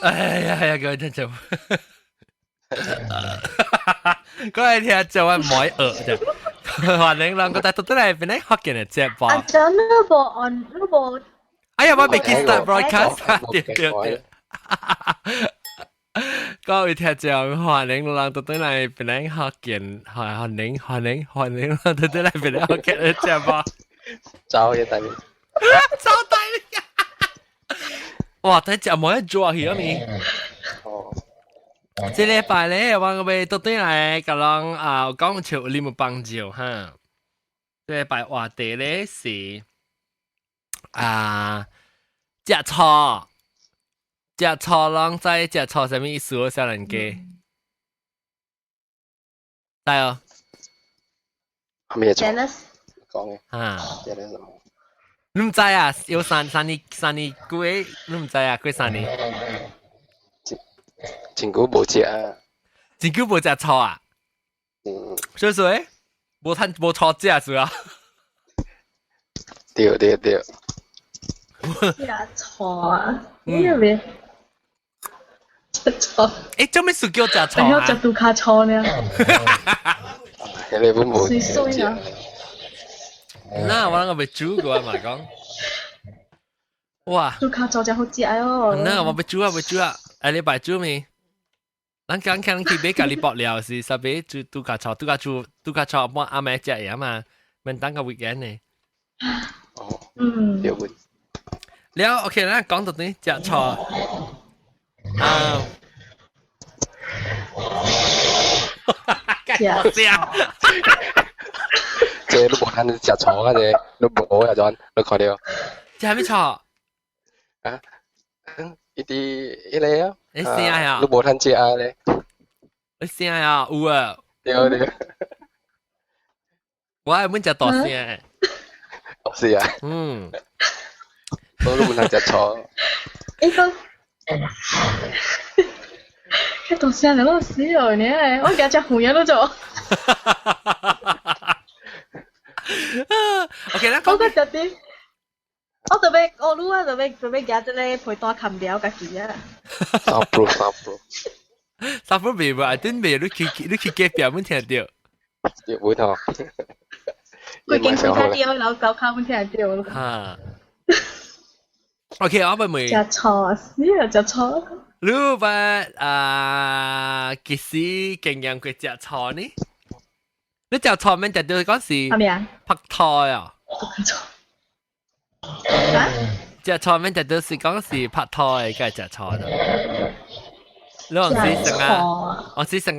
哎呀，各位聽眾，各位聽眾，我唔可以啫。歡迎兩個大到都嚟邊啲學嘅人接播。啊，真呢個 on 呢個，哎呀，我未見 start broadcast，對。各位聽眾，歡迎兩個都嚟邊啲學嘅，歡迎兩個都嚟邊啲學嘅人接播。走嘅大面，走大面。哇！睇隻冇一做去啊咪。哦。這禮拜咧，我哋到底嚟咁樣啊，講潮你冇幫助哈。這禮拜話題咧是啊，食錯人在食錯什麼意思？小人家，係哦。咩錯？講嘅啊。即係什麼？你唔知啊？有三年幾？你唔知啊？幾三年？真久冇食啊！真久冇食錯啊！所以說，冇錯食是啊？對。食錯啊？咩咩？食錯？誒，做咩事叫食錯啊？我食杜卡錯呢？你本冇水水啊！那我那個被煮過嘛講，哇！杜卡錯就好食哦。那我被煮啊！哎，你白煮未？咱剛去買咖喱薄料是特別煮杜卡錯，幫阿妹食嘢嘛，咪等個 weekend 呢。哦。有會。了 OK 啦，講到你食錯啊。即係你冇睇你食錯嘅啫，你冇啊陣，你看到？食咩錯？啊？一啲一嚟啊！你試下呀？你冇睇食啊咧？你試下呀？有啊。對。我係muốn食大聲。大聲啊？我都冇睇食錯。呢個大聲你攞死我呢？我而家隻紅嘢都做。OK 啦，我覺得啲。我特別，我如果特別夾咗咧陪單冚表家己啊。三 pro。三 pro 未喎，真未，你去夾表冇聽到。會咯。佢勁佢睇到老狗卡冇聽到。嚇。OK，我咪。食錯食錯。你話幾時經驗佢食錯呢？你食錯咩？就對嗰時。係咪啊？拍拖啊。食錯咩？就到時講是拍拖嘅，梗係食錯啦。你我是成日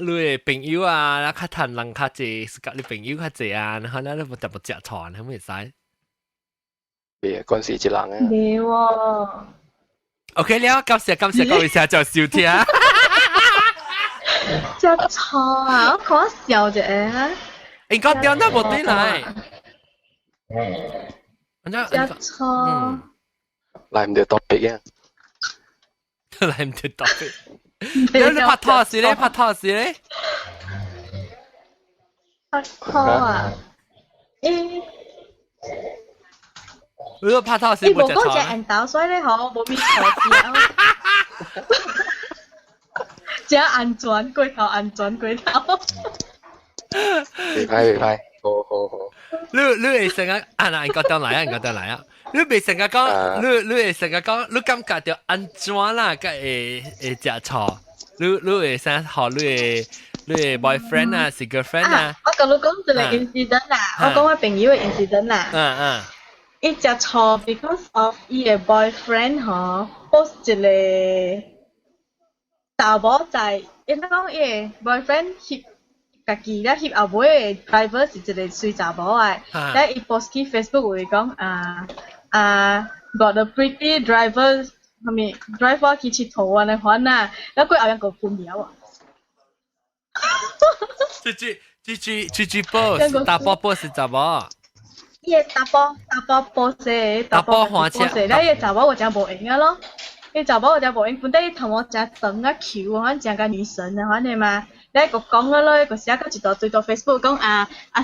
你嘅朋友啊，然後較談人較濟，是甲你朋友較濟啊，然後咧你冇特別食錯，係咪使？別關係一人啊。沒喎。OK 了，感謝各位聽眾收聽。食錯啊！我講笑啫。應該點都冇對嚟。食錯。嚟唔到 topic 啊！嚟唔到 topic。你拍拖時咧？拍拖啊！你拍拖時冇食錯。你冇講隻人豆，所以你好冇咩錯字。只安全過頭，安全過頭。未歹，好。你會成日人覺得嚟啊！你未成日講，你會成日講，你感覺到安全啦，個會食錯。你會成日學你嘅 boyfriend 啊，是 girlfriend 啊？我同你講一個 incident 啦，我講我朋友嘅 incident 啦。伊食錯 because of 伊嘅 boyfriend 嗬 post 一個查某在，因講伊嘅 boyfriend 翕家己咧翕後尾嘅 driver 是一個水查某嘅，咧伊 post 去 Facebook 會講got a pretty driver 係咪 driver 去佚佗啊？你看啊，แล้ว佢เอา樣個半秒啊！去 boss 打波 boss 查某。伊個打波勢，打波花車，咧伊個查某我真無用啊咯。伊查某我真無用，本來同我真長啊 Q， 反正個女神啊，反正嘛。咧個講啊咯，個寫到一大堆到 Facebook 講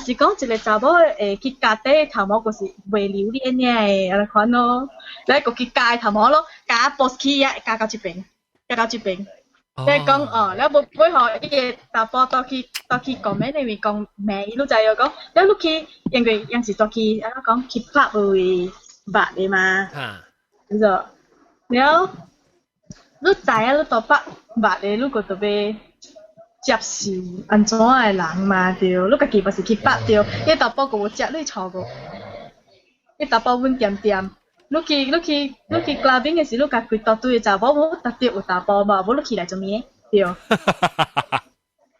是講一個查某去加底頭毛，個是袂留你安尼誒，安尼款咯。咧個去加頭毛咯，加 post 起啊，加到一邊。一到这边，你讲哦，你冇配合伊个大波到去讲咩？你咪讲咩？你就有讲，你去因为有时到去，啊讲去拍会白的嘛，你就了，你知啊？你到拍白的，你个特别接受安怎的人嘛？对，你家己不是去拍对，伊大波个有食你错个，伊大波稳点点。你去 clubbing 嘅時，你家佢搭對查某冇搭對有查甫嘛，冇你起來做咩？對，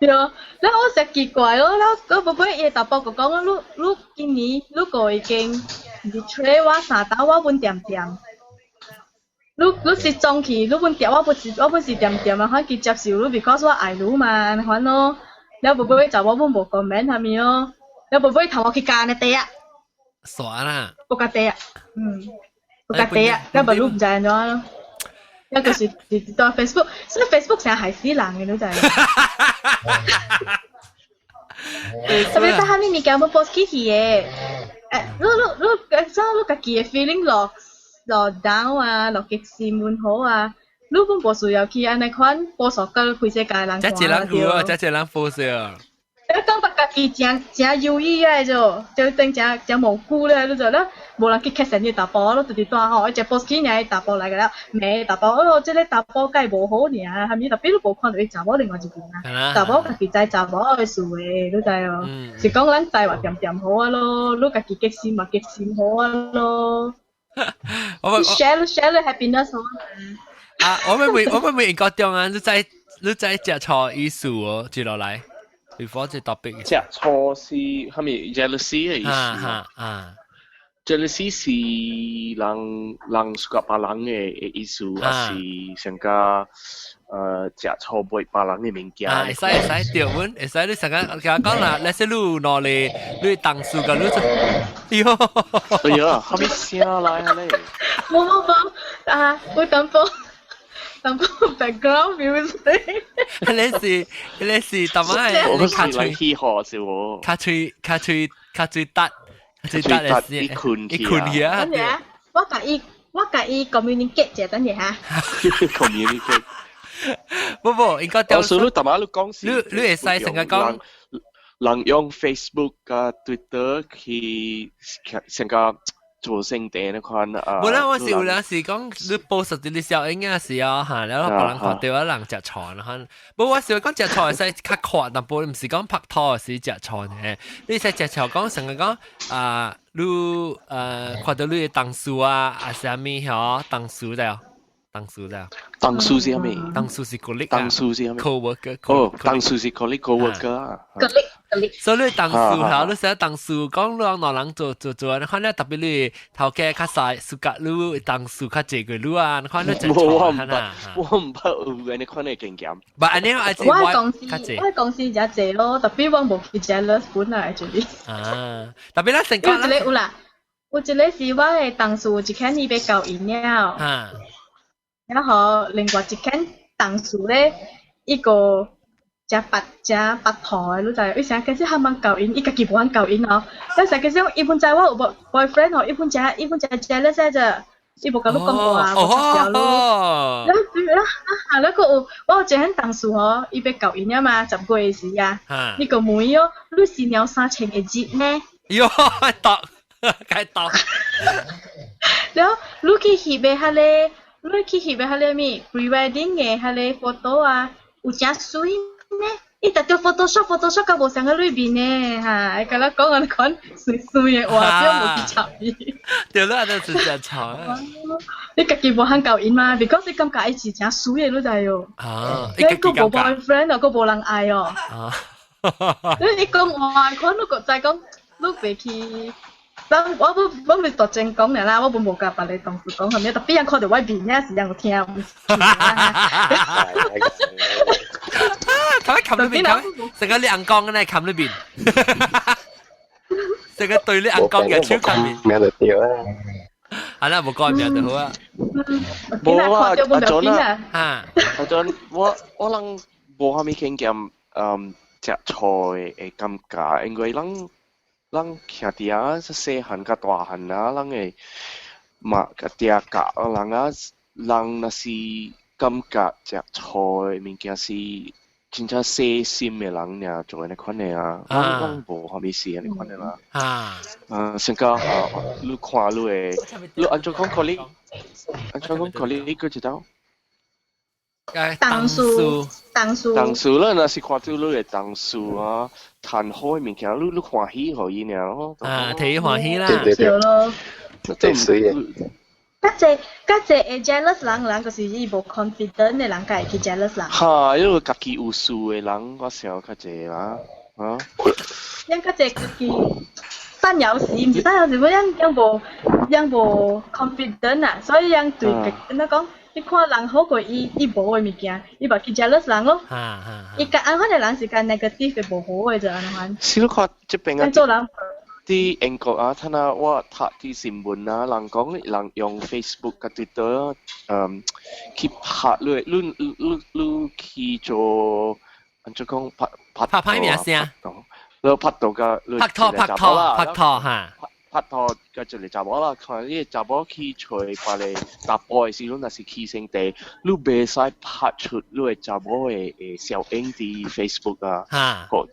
對。然後我成奇怪咯，然後嗰寶貝嘢查甫個講你今年你個已經 betray 我3打我穩點點，你是裝去，你穩點我本是點點啊，可以接受你 because 我愛你嘛，反咯。然後寶貝查某冇冇 comment 係咪咯？然後寶貝頭我去揀嘅地啊，爽啦，冇揀地啊，我隔地啊，一咪都唔正咗咯。一個是到 Facebook， 所以 Facebook 成日係死人嘅都就係。特別喺下面有冇 post 起嘢？你家己嘅 feeling 落 down 啊，落極線滿好啊，你本無需要去安尼款 post 個開世界人看。真係人估啊，真係人 post 啊。你講得家己真優異嘅就真真無辜咧，你就咧。無人去吸成啲大波咯，直直斷吼，一隻 post 起嚟大波嚟㗎啦，咩大波？哦，即係大波梗係無好呢，係咪？特別都無看到佢查某另外一邊啊，查某家己知查某嘅事嘅，都知哦。是講咱知話掂掂好啊咯，你家己激心嘛激心好啊咯。share 你 happiness 好啊！我們美國中啊，你在食錯意思哦，接落嚟 before 這 topic。食錯是係咪 jealousy 嘅意思啊？jealousy 是人suka 別人嘅意思，還是成個食錯背別人嘅物件？會使對阮，會使你成個講啦，你是你攞嚟你當數個你就，哎呀，後面聲來咧。冇啊！我等波 background music。你是特麼？我是來起河是喎。卡吹得。最大一困去啊！等下，我甲伊 communicate 者，等下嚇。communicate。不，應該掉。我數你頭先你講是，你會使成個講。人用 Facebook 啊、Twitter 去成個做成地那款啊。冇啦，我是有時講你報實啲你小應該是啊嚇，然後別人看到人食菜啦嚇。冇我是講食菜係使較快，但不唔是講拍拖是食菜呢。你使食菜講成個講啊，你看到你嘅同事啊，啊是咩嗬？同事的，同事的。同事是咩？同事是 colleague。同事是咩 ？coworker。哦，同事是 colleague 啊。所以你同事嚇，你成日同事講兩人做，你看咧特別你頭家較細，暑假你同事較濟個你啊，你看你真錯嚇呐。我唔捌有嘅，你看你經驗。唔係，你係我公司就濟咯，特別我冇去 jealous 本來就係。啊，特別咧成個啦。有一個是我嘅同事，一間伊要交飲料。啊。然後另外一間同事咧，一個。食白兔的，你知？伊成日其實還蠻交因，伊家己無肯交因哦。但是其實伊本知我有 boyfriend 哦，伊本食咧些啫，伊無甲你講過啊，無插條咯。然後有我有一項同事哦，伊要交因啊嘛，10個月時啊，伊個問哦，你是鳥3000個節呢？喲，該讀。然後你去翕嘅迄個咩 pre-wedding 嘅迄個 photo 啊，有真水。伊特掉 Photoshop 甲無相個裏邊呢嚇，伊甲咱講安款水嘅話，只冇去插伊。對啦，都是真錯。你家己無肯交因嘛 ？because 你感覺伊是真水嘅，你知喲。啊，你個無 boyfriend 又個無人愛哦。啊，你講話款，你個再講，你袂去。我咪特正講嚟啦，我冇甲別個同事講，係咪？特別人看到我面咧，是人有聽。佢冚裏邊，成個亮光嘅咧冚裏邊，成個對你眼光嘅超級面。名就掉啦。係啦，冇改名就好啊。冇啊，阿 John 啊，阿 John，我諗冇蝦米經驗，食菜嘅感覺，因為咱兄弟啊，細漢甲大漢啊，咱嘅嘛個爹教人啊，人若是感覺食菜物件是真正細心嘅人呀做呢款嘅啊，人無啥物事呢款嘅啦。先講你看你嘅，你按照講可你，按照講可你個知道？當數，當數啦，那是看到你嘅當數啊，談好嘅物件，你歡喜可以呢咯。睇歡喜啦。對咯。最水嘅。嗰隻會 jealous 人就是伊無 confident 嘅人，佢會去 jealous 人。嚇，因為家己有事嘅人，我想較濟啦，啊。因嗰隻家己單有事，唔是單有事，因無 confident 啊，所以因對點樣講？你看人好過伊無嘅物件，伊咪去 jealous 人咯。伊個安款嘅人是個 negative 嘅無好嘅就安款。是你看這邊啊。做人。啲英國啊，睇下我睇啲新聞啊，人講人用 Facebook 嘅 Twitter，去拍你去做，按照講拍咩先？你拍到個拍拖嚇。拍拖嘅就嚟查某啦，看呢查某去找把你搭波嘅時陣，那是起性地，你袂使拍出你嘅查某嘅小影喺 Facebook 啊，互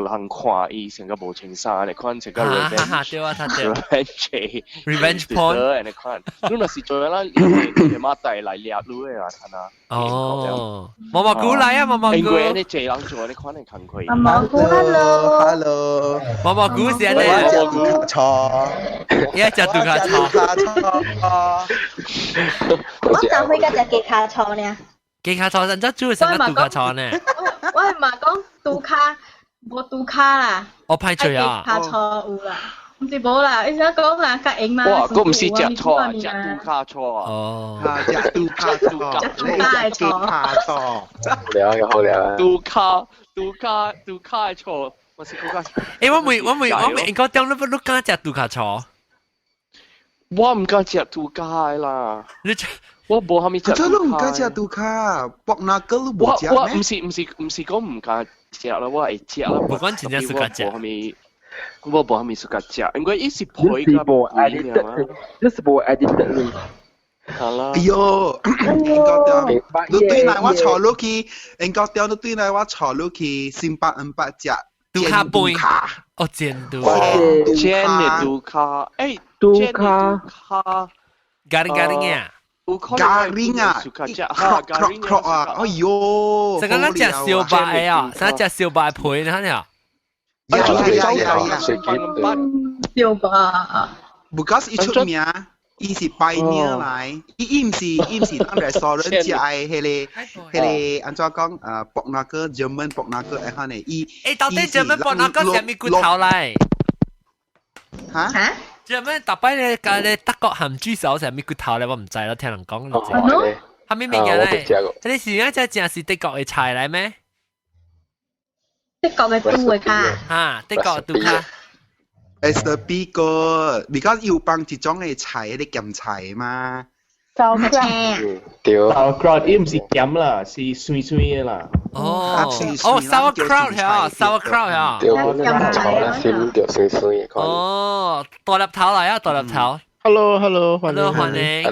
人看伊成個無情衫，你看成個 revenge point，你看，你那是做啦，你媽帶來掠你嘅啊，睇下。哦，毛毛菇嚟啊，毛毛菇。因為你這樣做，你可能看佢。毛毛菇 ，hello， 毛毛菇先咧。錯。一隻杜卡錯，我就去嗰隻吉卡錯呢。吉卡錯，人家主要成個杜卡錯呢。我係咪講杜卡冇杜卡啦？我派錯啊！吉卡錯有啦，唔是冇啦，你想講啦，甲英嘛？哇，嗰唔是隻錯啊，隻杜卡錯啊！哦，隻杜卡錯，隻吉卡錯。好了，杜卡係錯。我是嗰個。我未應該點你敢食杜卡錯？我唔敢食杜卡啦。我冇蝦米食。你唔敢食杜卡，博那個你冇食咩？我唔是講唔敢食啦，我會食啦。不管真正是敢食。我冇蝦米是敢食，因為伊是配個配啊。這是冇 edit 好啦。哎呦，你對嚟我坐落去，應該掉你對嚟我坐落去，400隻。杜卡杯，哦，煎杜卡，哎，杜卡，garing 啊，garing 啊，crok 啊，哎呦，成個咱食小白啊，咱食小白皮，你睇下，小白，because 伊出名。伊是拜年嚟，伊唔是咱嚟所人食嘅，迄個安怎講博那個 German 博那個誒，呢伊。到底 German 博那個係咪骨頭嚟？嚇？German 特別咧，個咧德國鹹豬手係咪骨頭咧？我唔知啦，聽人講就知。係咪名嘅咧？你是而家真係德國嘅菜嚟咩？德國嘅杜嘅卡。嚇，德國杜卡。It's the big good because 要幫一種嘅菜，啲鹹菜嘛。sauerkraut 伊唔是鹹啦，是酸酸嘅啦。哦 ，sauerkraut 係 sauerkraut 係。對，炒啦，先叫酸酸嘅。哦，大粒頭嚟啊，大粒頭。Hello， 歡迎。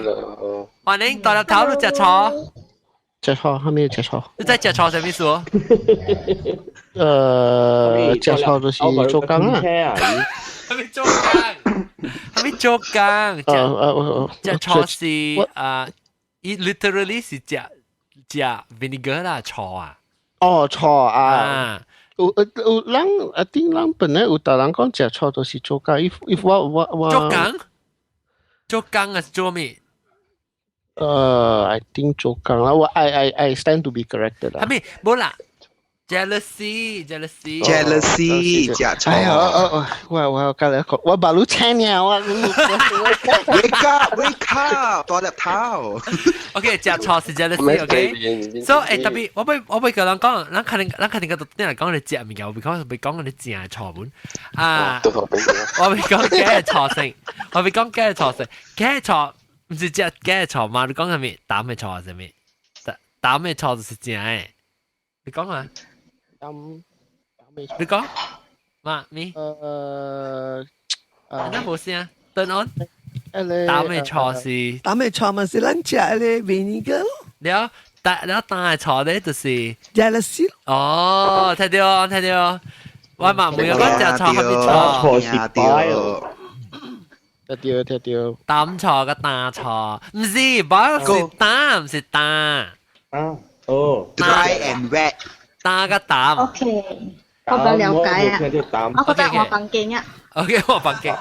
歡迎大粒頭，你食錯？食錯，係咪食錯？你在食錯係咩數？食錯就是做工啦。係咪做工？係咪做工？食錯是伊 literally 是食 vinegar 啦，錯啊！哦，錯啊！有人一定人本來有大人講食錯就是做工。if 我做工啊是做咩？I think 做工啦，我 I stand to be corrected 啦。係咪冇啦？jealousy，食錯。哎呀，我今日講，我把路青了啊！Wake up， 大粒頭。OK， 食錯是 jealousy，OK。所以特別，我俾個人講，咱肯定個啲人講你食物件，我俾講你正係錯本啊。我俾講嘅係錯性，我俾講嘅係錯性，嘅係錯，唔是食嘅係錯嘛？你講係咩？膽係錯係咩？膽係錯就是正嘅。你講啊？你講嘛？你那冇聲啊 ，turn on。膽嘅錯是膽嘅錯咪是咱食咧 vinegar。แล้วตา錯咧就是 jealousy 哦，睇到，我嘛每個講隻錯合別錯，睇到，擔錯個大錯，唔是，唔是擔dry and wet 擔個擔。OK，我比較了解啊，我覺得我bằng勁啊。OK，我bằng勁。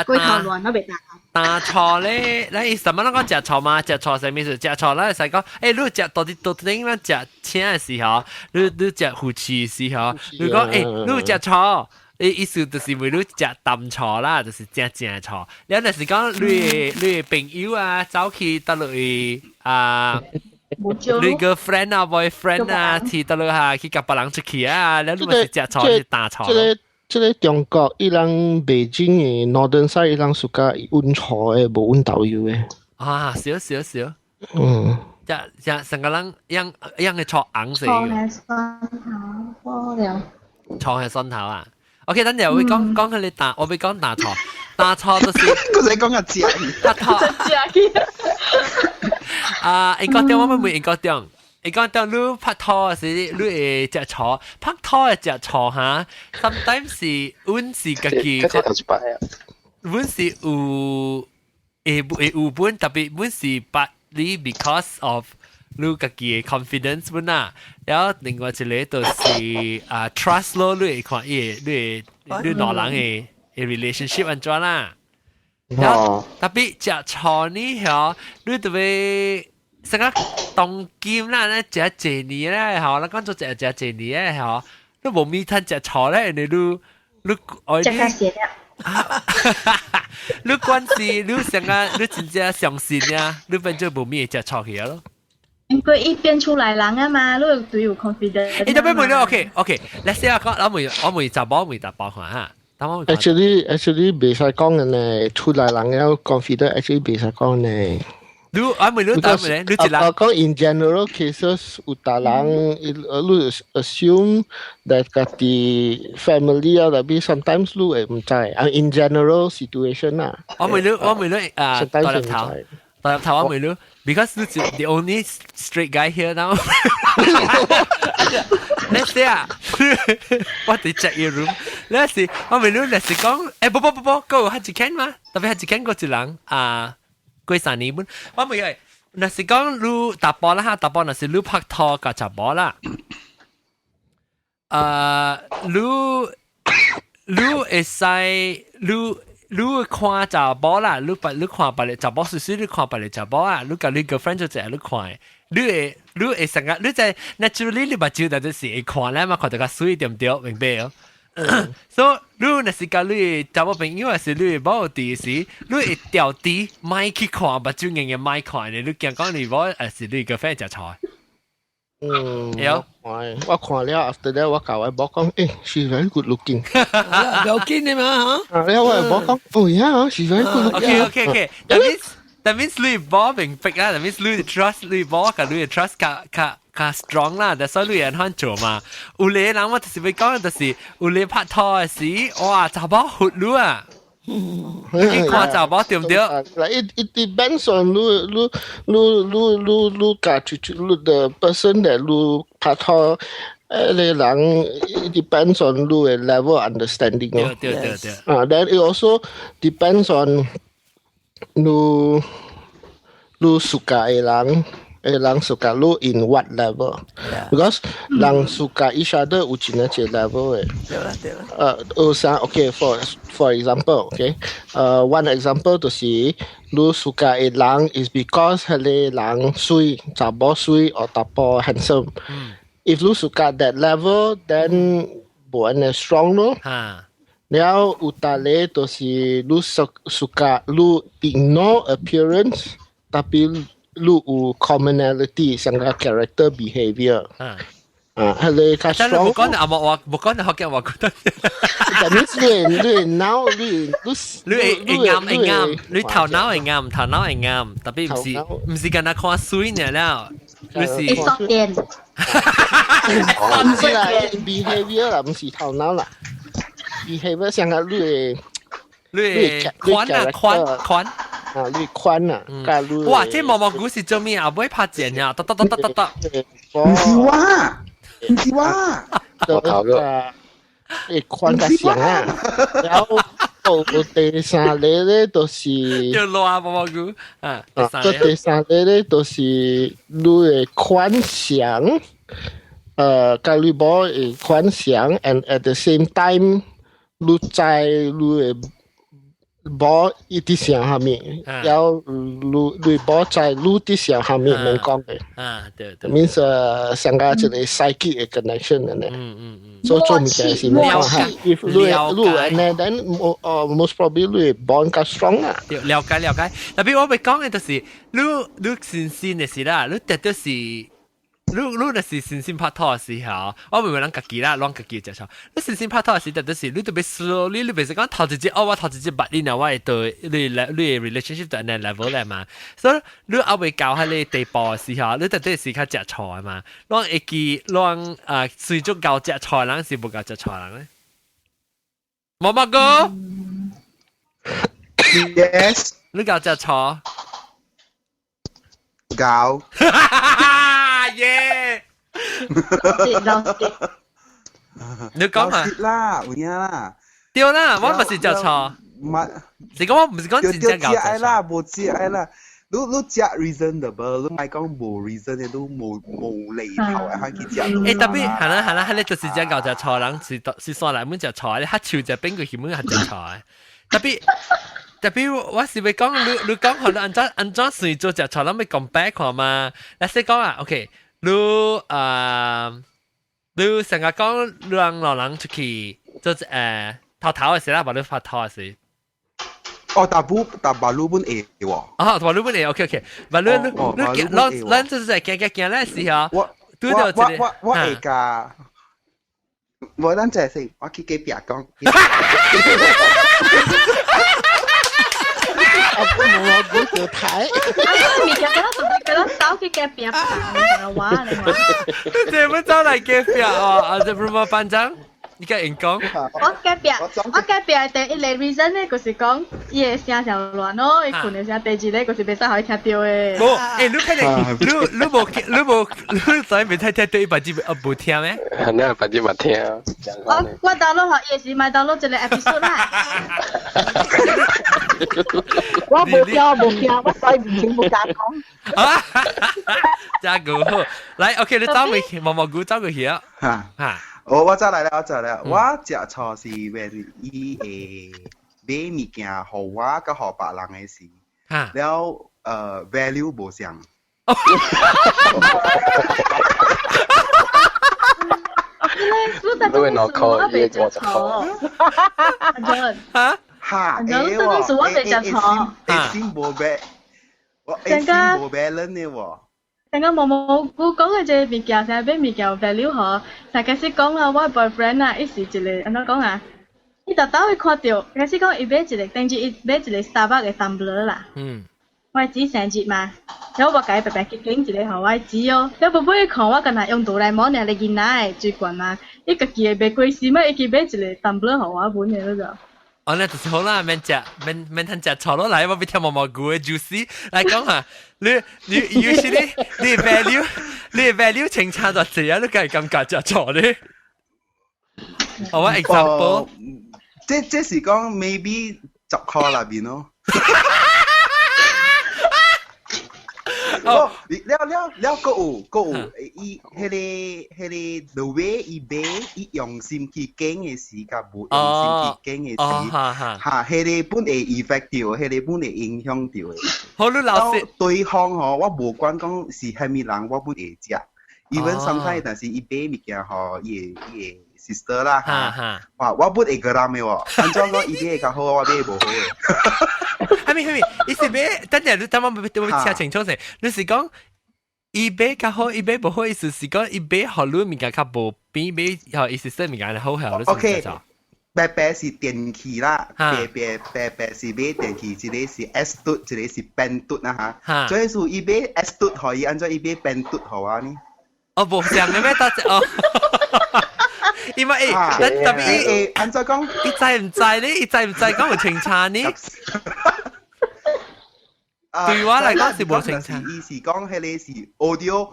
龜頭亂都未打。大錯咧，你什麼都講食錯嘛？食錯係咩事？食錯咧係講，你食到底咧食青嘅時候，你食胡刺嘅時候，你講你食錯，意思就是為你食淡錯啦，就是正錯。你有陣時講你朋友啊，走去到去你個 friend 啊 boyfriend 啊，去到下去夾別人出去啊，你咪是食錯是大錯。即係中國伊人北京嘅 Northern Side 伊人暑假溫錯嘅，無溫導遊嘅。啊，少。成個人樣嘅錯硬死。錯係蒜頭多了。錯係蒜頭啊 ！OK， 等陣我會講佢哋我會講大錯，大錯就是。佢使講個字啊！大錯。你講點我咪會講點。你講到你拍拖時，你會食錯，拍拖嘅食錯嚇。sometimes 是阮是家己，阮是有本特別，阮是 partly because of 你家己嘅 confidence 本啊。然後另外一個就是trust 咯，你會看你兩人嘅 relationship 安怎啦。然後特別食錯呢嚇，你特別。成個當劍啦，咧食一年咧，嗬，你講做食一年咧，嗬，你無米吞食錯咧，你愛你，你關係你成個你真正相信啊，你變做無米食錯去咯。因為一變出來人啊嘛，你對有 confidence。你特別問你 OK，你先講，我問雜包看嚇。Actually，未使講嘅呢，出來人有 confidence actually 未使講呢。我講 in general cases 有大人你 assume that 家己 family 啊，但係 sometimes 你會唔知。in general situation 啦。我問你大入頭我問你 because 你 the only straight guy here now let's say 我哋 check your room let's see 我問你let's see 講不個係幾嘛特別係幾個一人幾三年本，我咪係，那是講你打波啦，打波那是你拍拖個雜波啦。你會使你看雜波啦，你看別個雜波，屬你看別個雜波啊，你跟你 girlfriend 就係你看，你會成個你在 naturally 你目睭就係會看咧嘛，看到個水點掉，明白哦？所以你若是講你找我朋友還是你冇地時，你會掉地買去看，目睭硬硬買看咧，你驚講你冇還是你個 friend 食錯？有，我看了 after that 我教我冇講，she very good looking，有見你嘛嚇？然後我冇講，she very good looking。OK， that means 你冇明白啦 ，that means 你 trust 你冇個你 trust 較 strong 啦，但所以你人肯做嘛。有啲人我就是會講，就是有啲拍拖嘅時，哇，查某活路啊！你看查某對唔對？ It depends on 你家住the person that 你拍拖。啲人 it depends on 你嘅 level of understanding 咯。對。Then it also depends on 你suka 嘅人suka 你 in what level？ Because 人 suka each other 有真係一 level 嘅。有啥 ？Okay for example， okay， one example 就是你 suka 嘅人 is because 佢哋人水，查某水或查某 handsome。If you suka that level, then 冇咁 strong 咯。然後有啲咧就是你 suka 你 ignore appearance， tapi 你有 commonality， 像個 character behavior。係你較 strong。但係冇講你學嘅話，覺得。但係你 now 你啱，你頭腦係啱，特別唔是跟他看水呢啦。你是一雙點。唔是啦 ，behavior 啦，唔是頭腦啦。behavior 像個你寬。啊，你宽啊，加你哇，这毛毛菇是做咩啊？不会拍剪呀，哒哒哒哒哒哒。唔是話，唔是話，就誒寬嘅上啊，然後到第三類咧，就是要攞啊毛毛菇啊，第三類咧，就是你嘅寬上。kalau bawa kuan siang and at the same time lu cai lu bawa itu siang kami, yao lu bawa cai lu itu siang kami mengkong de. 对 means 上加一個 psychic connection 嘅咧。所以做唔嘅是咩啊 ？if lu and then most probably lu bond 較 strong 啊。了解。特別我咪講嘅就是你新嘅事啦，你特別是。你若是新鮮拍拖嘅時候，我唔會諗家己啦，攞家己隻錯。你新鮮拍拖嘅時候，就是你特別 slowly，你別是講頭一隻，我頭一隻八年啊，我係對你 relationship 到呢 level 咧嘛。所以你後尾教喺你地步嘅時候，你特別是較隻錯啊嘛。攞一記攞隨足教隻錯人是冇教隻錯人咧。毛毛哥 ，yes， 你教隻錯？教。耶！你講下啦，有影啦。對啦，我唔是就錯。是講我唔是講真正搞錯。啦，無只愛啦。你只 reasonable， 你咪講無 reason 嘅都無厘頭嘅，喺佢只。誒特別係啦，係你就是只搞就錯，人是算嚟本就錯，你黑潮就邊個險本係就錯。特別我是咪講你講好你按怎算做就錯，咱咪講 back 看嘛。嗱，先講啊 ，OK， 你成日講讓老人出去，就是頭嘅時啦，或者拍拖嘅時。哦，但巴魯本會喎。哦，巴魯本會 ，OK， 巴魯咱就是在行咧時候，我會㗎。我咱就係我去隔壁講。我估條睇。咪就嗰度走去隔壁拍嘅話嚟話。你點樣走嚟隔壁啊？就唔係班長，而家人講。我隔壁第一個 reason 咧，就是講伊個聲上亂咯，伊困嘅聲。第二咧，就是袂使可以聽到嘅。冇，你睇下，你在未睇到伊把字冇聽咩？你把字冇聽。我download學嘢時，咪download 一個 episode 啦。我冇聽，我所以唔全部假講。真係好，嚟 OK， 你走回毛毛菇走過去啊。嚇。我再來啦，我食錯是when 伊會買物件互我甲互別人嘅時，了value 無相。你會腦殼嘢過錯。嚇？嚇！你都係我被食錯。先無買，我先無買人嘅喎。成個毛毛菇講嘅隻物件，成日俾物件 value 嗬。但開始講啊，我 boyfriend 啊，伊是一個安怎講啊？伊特登會看到，開始講伊買一個，等住伊買一個 Starbucks 嘅 tumbler 啦。我姊生日嘛，然後我甲伊白白去揀一個互我姊哦。了不買看我干那用哆啦 A 夢爾嘅囡仔嘅水罐嘛，伊家己會買貴時嘛，伊去買一個 tumbler 互我本嘅嗰個。哦，那就是好啦，免通食錯落嚟，我俾聽毛毛菇嘅 juicy 嚟講下，你 usually 你 value 清差咗字啊，你梗係咁夾食錯咧。好啊 ，example， 即是講 maybe 10塊那邊咯。哦，了個有，伊迄個 the way 伊買，伊用心去揀嘅時，甲無用心去揀嘅時，嚇，迄個本會 affect 到，迄個本會影響到嘅。好，你老師對方吼，我無管講是蝦米人，我本會食。even sometimes，但是伊買物件吼，伊個 sister 啦，嚇，哇，我本會個人嘅喎，安怎講伊買較好，我買無好嘅。係咪？意思咩？等陣你等我聽清楚先。你是講伊買較好，伊買無好，意思是講伊買好你物件較無比買好，意思是物件好好。OK， 白是電器啦，白是買電器，一個是 S 嘟，一個是 pen 嘟啦嚇。所以說伊買 S 嘟可以，按照伊買 pen 嘟好啊呢？哦，無像嘅咩？得哦。因為特別按照講，伊知唔知呢？伊知唔知講有清差呢？對我嚟講是無清楚。伊是講迄個是 audio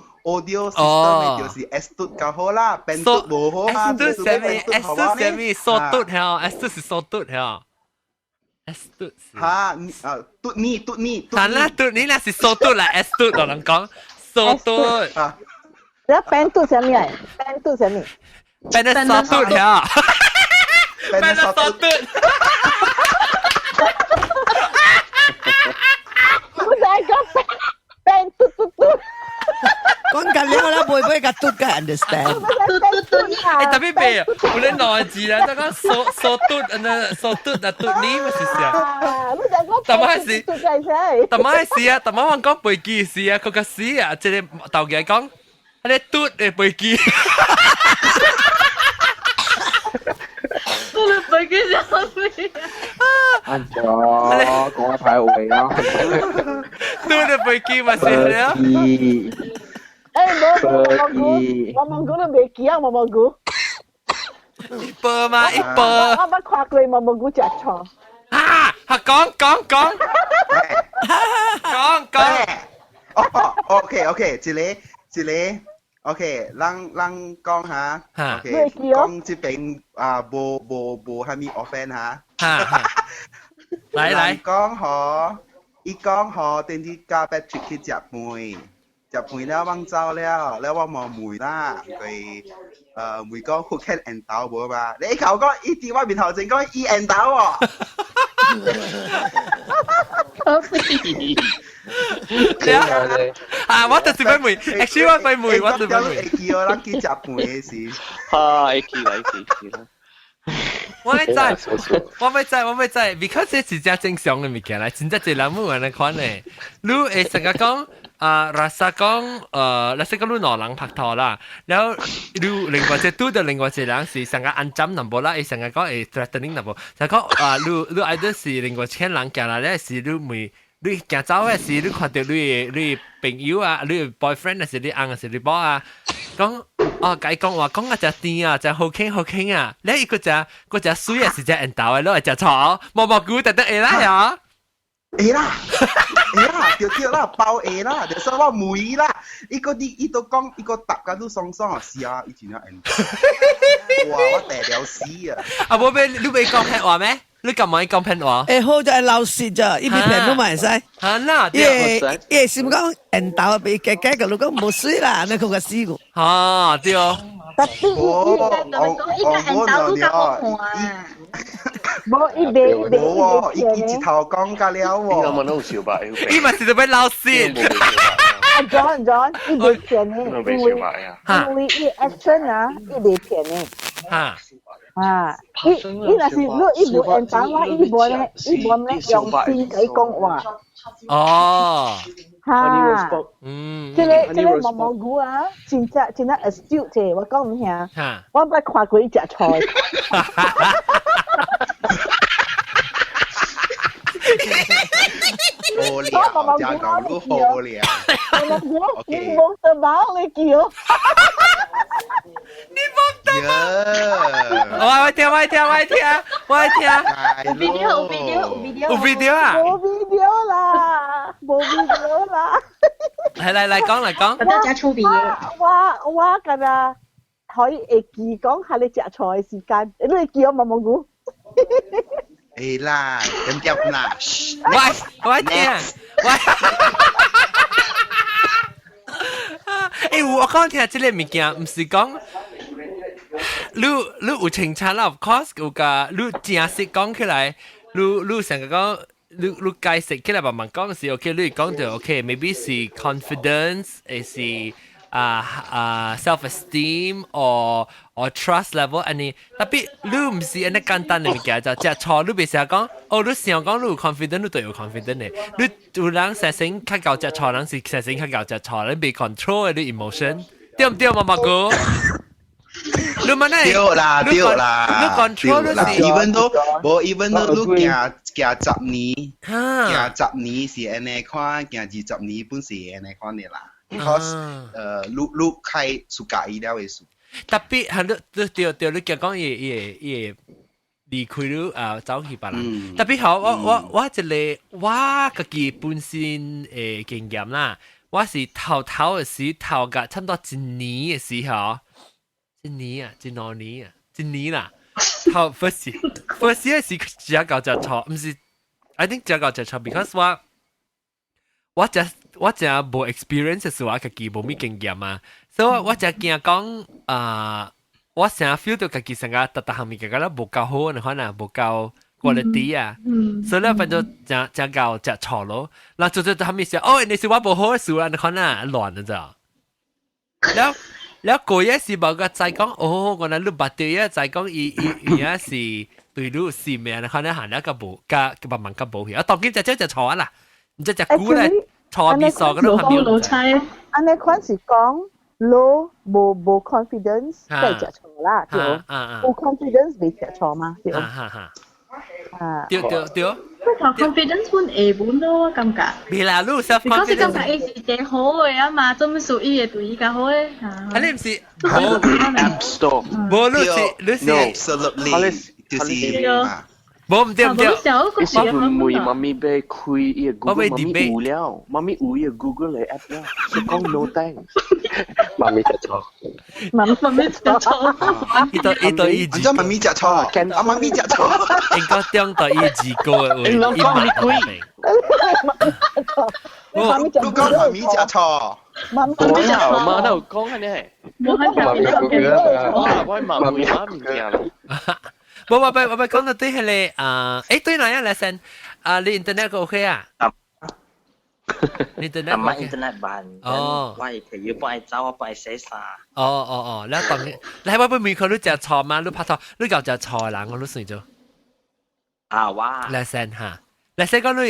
system 就是 S 嘟較好啦，pen 嘟無好啊。S 嘟什麼 ？S 嘟什麼？數嘟係 S 嘟是數嘟係 S 嘟是。嚇嘟你。係啦，嘟你那是數嘟啦 ，S 嘟我能講數嘟。然後 pen 嘟什麼？pen 嘟什麼？pen 係數嘟係。pen 係數嘟。我就係講 pen 嘟。講緊你我啦，會唔會個嘟嘅 understand？特別咩啊？我哋內字啦，得講數嘟啊，數嘟啊，嘟呢咪是啊？特麼係特麼係事啊？特麼我講背記事啊，佢個事啊，即係導嘅講，係嘟嘅背記。我哋背記咗咩？啱咗，講得太好味啦。嘟嘅背記咪是啊？我蒙古都未記啊，我蒙古。一波嘛，一波。我冇看過我蒙古食錯。啊！講。OK，一個 OK， 咱講下 ，OK， 講這邊無蝦米 offend 嚇。來。講好，伊講好，等於加 Patrick 去食飯。食飯了，我走了，แล้ว我冇梅啦，佢梅講 who can and 豆冇嘛？你求講伊電話面頭前講伊 and 豆喎。啊！我就是俾梅 ，actually 我俾梅，我就俾梅。叫我諗去食飯嘅事。啊 ，AK 啦，AK 啦。我咪知，because 這是真正常嘅物件啦，真正係人冇人嚟看嘅。你會成日講。ราซากงราซากงรู้หนอหลังผักทอละแล้วรู้另外隻ตู้的另外隻人是成個安針能保啦，成個講threatening 能保，就講รู้either是另外牽人行啦，咧是รู้每รู้行走嘅是รู้看到รู้朋友啊，รู้ boyfriend 啊，是รู้啱啊，是รู้波啊，講計講話講啊隻甜啊，隻好傾啊，咧一個隻水啊是隻人頭嘅，攞嚟隻草，毛菇特得啦呀。A 啦，叫啦，包 A 啦，就說我梅啦，伊個都講，伊個搭架都爽啊，是啊，以前啊，哇，我大了死啊！啊，冇咩，你未講騙話咩？你咁咪講騙話？好就係鬧事咋，呢邊騙都埋晒。嚇嗱，耶，是唔講人頭被夾夾嘅，如果冇水啦，那佢個死個。嚇，對哦。依家人豆都咁好看。冇一邊冇，伊直頭講㗎了喎。呢個問得好笑吧？伊咪是就俾鬧先。John，一邊騙你，因為伊 action 啊，一邊騙你。嚇。伊那是如一部人打我，伊無咧用心嚟講話。哦。嚇，即個毛毛菇啊，真係 astute 啫，我講唔聽，我唔係看過伊食菜。好料，就講都好料。你冇得冇你叫。你冇得冇。我聽。有 video 啊？冇 video 啦。嚟講。覺得真出名。我今日可以會記講下你食菜嘅時間，你叫我毛毛菇。誒啦，咁夾啦。喂，聽，我講聽這個物件，唔是講你有清楚啦 ，of course 有個你正式講起來，你成個講你解釋起來慢慢講是 OK， 你講就 OK，maybe 是 confidence， 是self-esteem or trust level 安尼，特別你唔是安尼簡單嘅物件，就只錯你別成日講，你想講你有 confident， 你都有 confident 嘅，你有人實性較高只錯，人是實性較高只錯，你別 control 你 emotion， 對唔對，媽媽哥？你問你對啦，你 control 你是 even though 你行10年是安尼看，行20年本是安尼看嘅啦。because 你開自家意料嘅事。特別係你對你講嘢離開了走去別人。特別好，我一個我自己本身嘅經驗啦，我是頭嘅時頭嘅差唔多一年嘅時候，一年啦，頭 first 嘅時只有夠隻錯，唔是 ，I think 只有夠隻錯 ，because 我真冇 experience 嘅時候，我自己冇咩經驗啊，所以我就驚講我成日 feel 到自己成個特行面嘅咧冇夠好，可能冇夠 quality 啊，所以咧變咗就夠就錯咯。嗱，做後面時候，你是我冇好嘅時候，你可能亂咗咋。แล้วกูยังสิบอกก็ใจก้องโอ้ก่อนนั้นรูปบัตรเดียใจก้องอีสิตุยรูสิเมียนะเขาเนี่ยหันแล้วกับบุกับบังกับบุเหรอตอนกินจะช้อนล่ะมันจะกูเลยช้อนมีซอก็ต้องทำอยู่อันนี้ควรสิก้อง low บ่ confidence ได้จะช้อละเดี๋ยวบ่ confidence ไม่จะช้อมาเดี๋ยวเดี๋ยวconfidence 本下本咯，感覺。未啦，你 self confidence。你講是感覺伊是最好嘅啊嘛，做咩屬於嘅對伊較好嘅？你唔是？App Store。冇，你是 absolutely 就是冇唔對唔對。我唔會媽咪俾開伊個 Google，媽咪有伊個 Google 嘅 app 啦，所以講 no thanks。媽咪就錯。媽咪就錯。伊對伊字。媽咪就錯，媽咪就錯。應該將對伊字個嘅會。你講你開。你講媽咪就錯。媽都講緊你係。冇係媽咪就錯。我係媽咪媽咪啦。我講到對係你對哪樣嚟先？你 internet 個 OK 啊？你 internet 唔係 internet 版，喂，佢要幫你走，我幫你寫晒。แล้วตอนนี้แล้วว่าไม่มีคนรู้จักชอมารู้พัฒน์รู้จักจะชอหลัง我รู้สึกจ้ะว่าแล้วเซนฮะแล้วเซนก็รู้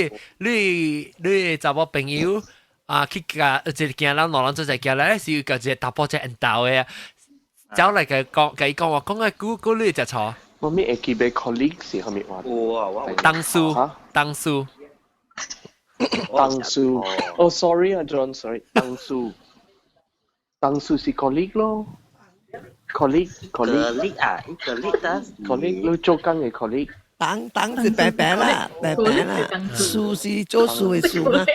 จักว่า朋友คิดกันจะ見แล้วนอน就見แล้ว是個จะ打波จะอัน倒嘅走嚟講話講嘅估รู้จักชอ我咪會記俾 colleague 是後面話。當數。Oh sorry 啊 John sorry 當數是 colleague 咯 colleague 啊 colleague 你做緊嘅 colleague 當是白白啦數是做數嘅數嘛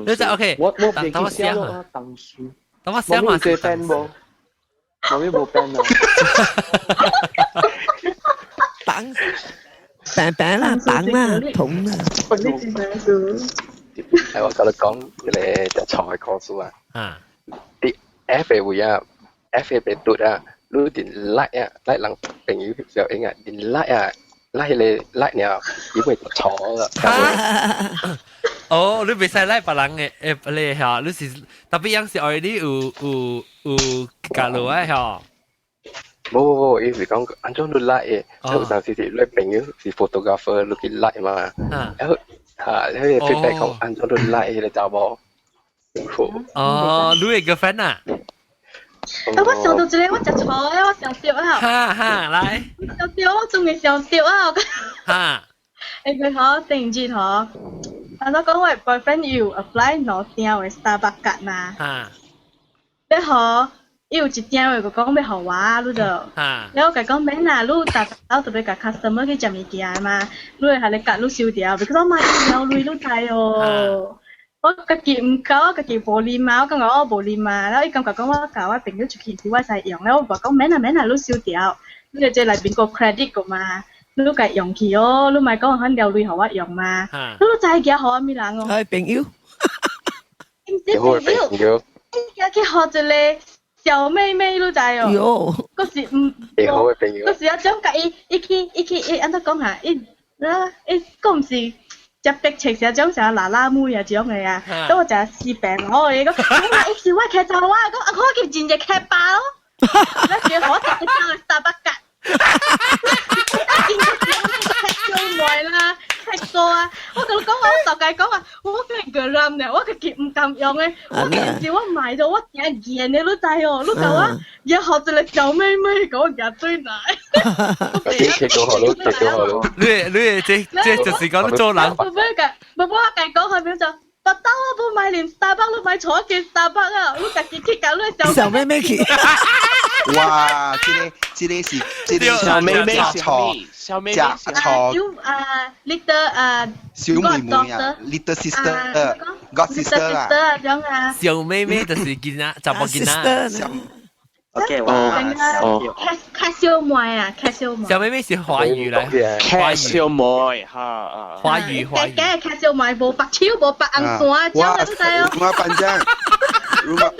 你就 OK 等我想下等我想下先媽咪冇 pen 啊白啦白啦桶啦係我覺得講你就錯嘅講數啊啲 F 會啊 F 被讀啊รู้ดินไล่อะไล่หลังเป็นอย่างนี้เดียวเองอะดินไล่อะไล่เลยไล่เนี่ยยิ่งไปชออะ你未使ไล่別人嘅你嚇，你是特別樣是 already 有教路啊嚇。冇，意思講安裝你ไล่通常是你朋友是 photographer 你去ไล่嘛，然後你 feedback 講安裝你ไล่你找冇。你係 girlfriend 啊？我想到一個我食錯啊，我想笑啊！來，想笑，我仲未想笑啊！佢好定住嗬，我講我 boyfriend 要 apply 攞訂嘅 Starbucks 嘛，你好，要一訂嘅講咩好話，你就，你我講咩嗱，你達到特別個 customer 去食物件嘛，你係你夾你燒掉，because 我買咗你都睇哦。我自己唔夠，我自己冇練嘛，我感覺我冇練嘛，然後伊感覺講我教我朋友出去我使用，然後我話講免啊，你燒掉，你就嚟邊個 credit 個嘛，你計用去哦，你咪講肯掉鐳好我用嘛，你都真係幾好啊咪人哦。係朋友，唔知朋友，佢學住你小妹妹都在哦，嗰時唔，嗰時一張計伊安怎講下，伊講唔是。一逼情成種成嗱嗱妹啊種嘅啊，咁我就係試病我嘅咁，我一時我劇就話咁，我叫戰隻劇爆咯，跟住我就去抄去沙北格，見到劇做耐啦，劇過啊，我同你講話，我就計講話，我嘅個冧嘅，我嘅劍唔敢用嘅，我件事我買咗，我成日見你都滯哦，你就話要學住你小妹妹講日追奶。結果好咯，你即就是講做人。不過我計講佢表就我兜我冇買連 Starbucks 都買坐嘅 Starbucks 啊！我自己去搞你小妹妹去。哇！這個是小妹妹錯，小妹妹錯。little 小妹妹啊 ，little sister，god sister 啦。咁啊。小妹妹就是見啊，就冇見啊。OK，卡小妹啊，卡小妹。小妹妹是華語嚟，華語小妹嚇，華語。嘅卡小妹冇白超冇白硬線，這樣都得哦。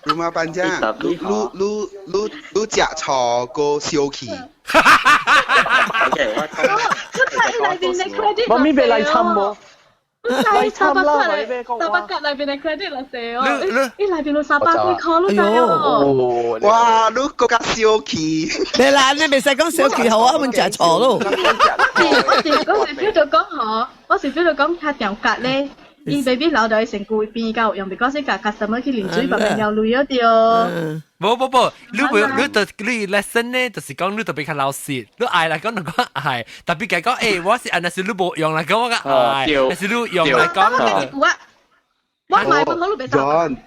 rumah panjang，lu 食錯個小氣。OK，我睇裏邊嘅 credit。媽咪俾嚟侵喎。嚟沙巴格裏邊嘅 credit 落寫哦，呢裏邊到沙巴幾塊都得哦。哇，你個家小氣。你嗱，你未使講小氣好啊，我食錯咯。我時標就講嗬，我時標就講佢條格咧。伊 baby 留到成個會變夠用，because 個 customer 去連水白面又累咗啲哦。冇，你 lesson 咧，就是講你特別較老實，你愛嚟講就講愛，特別係講誒，我是按那是你冇用嚟講我嘅愛，但是你用嚟講。我買不好都俾John,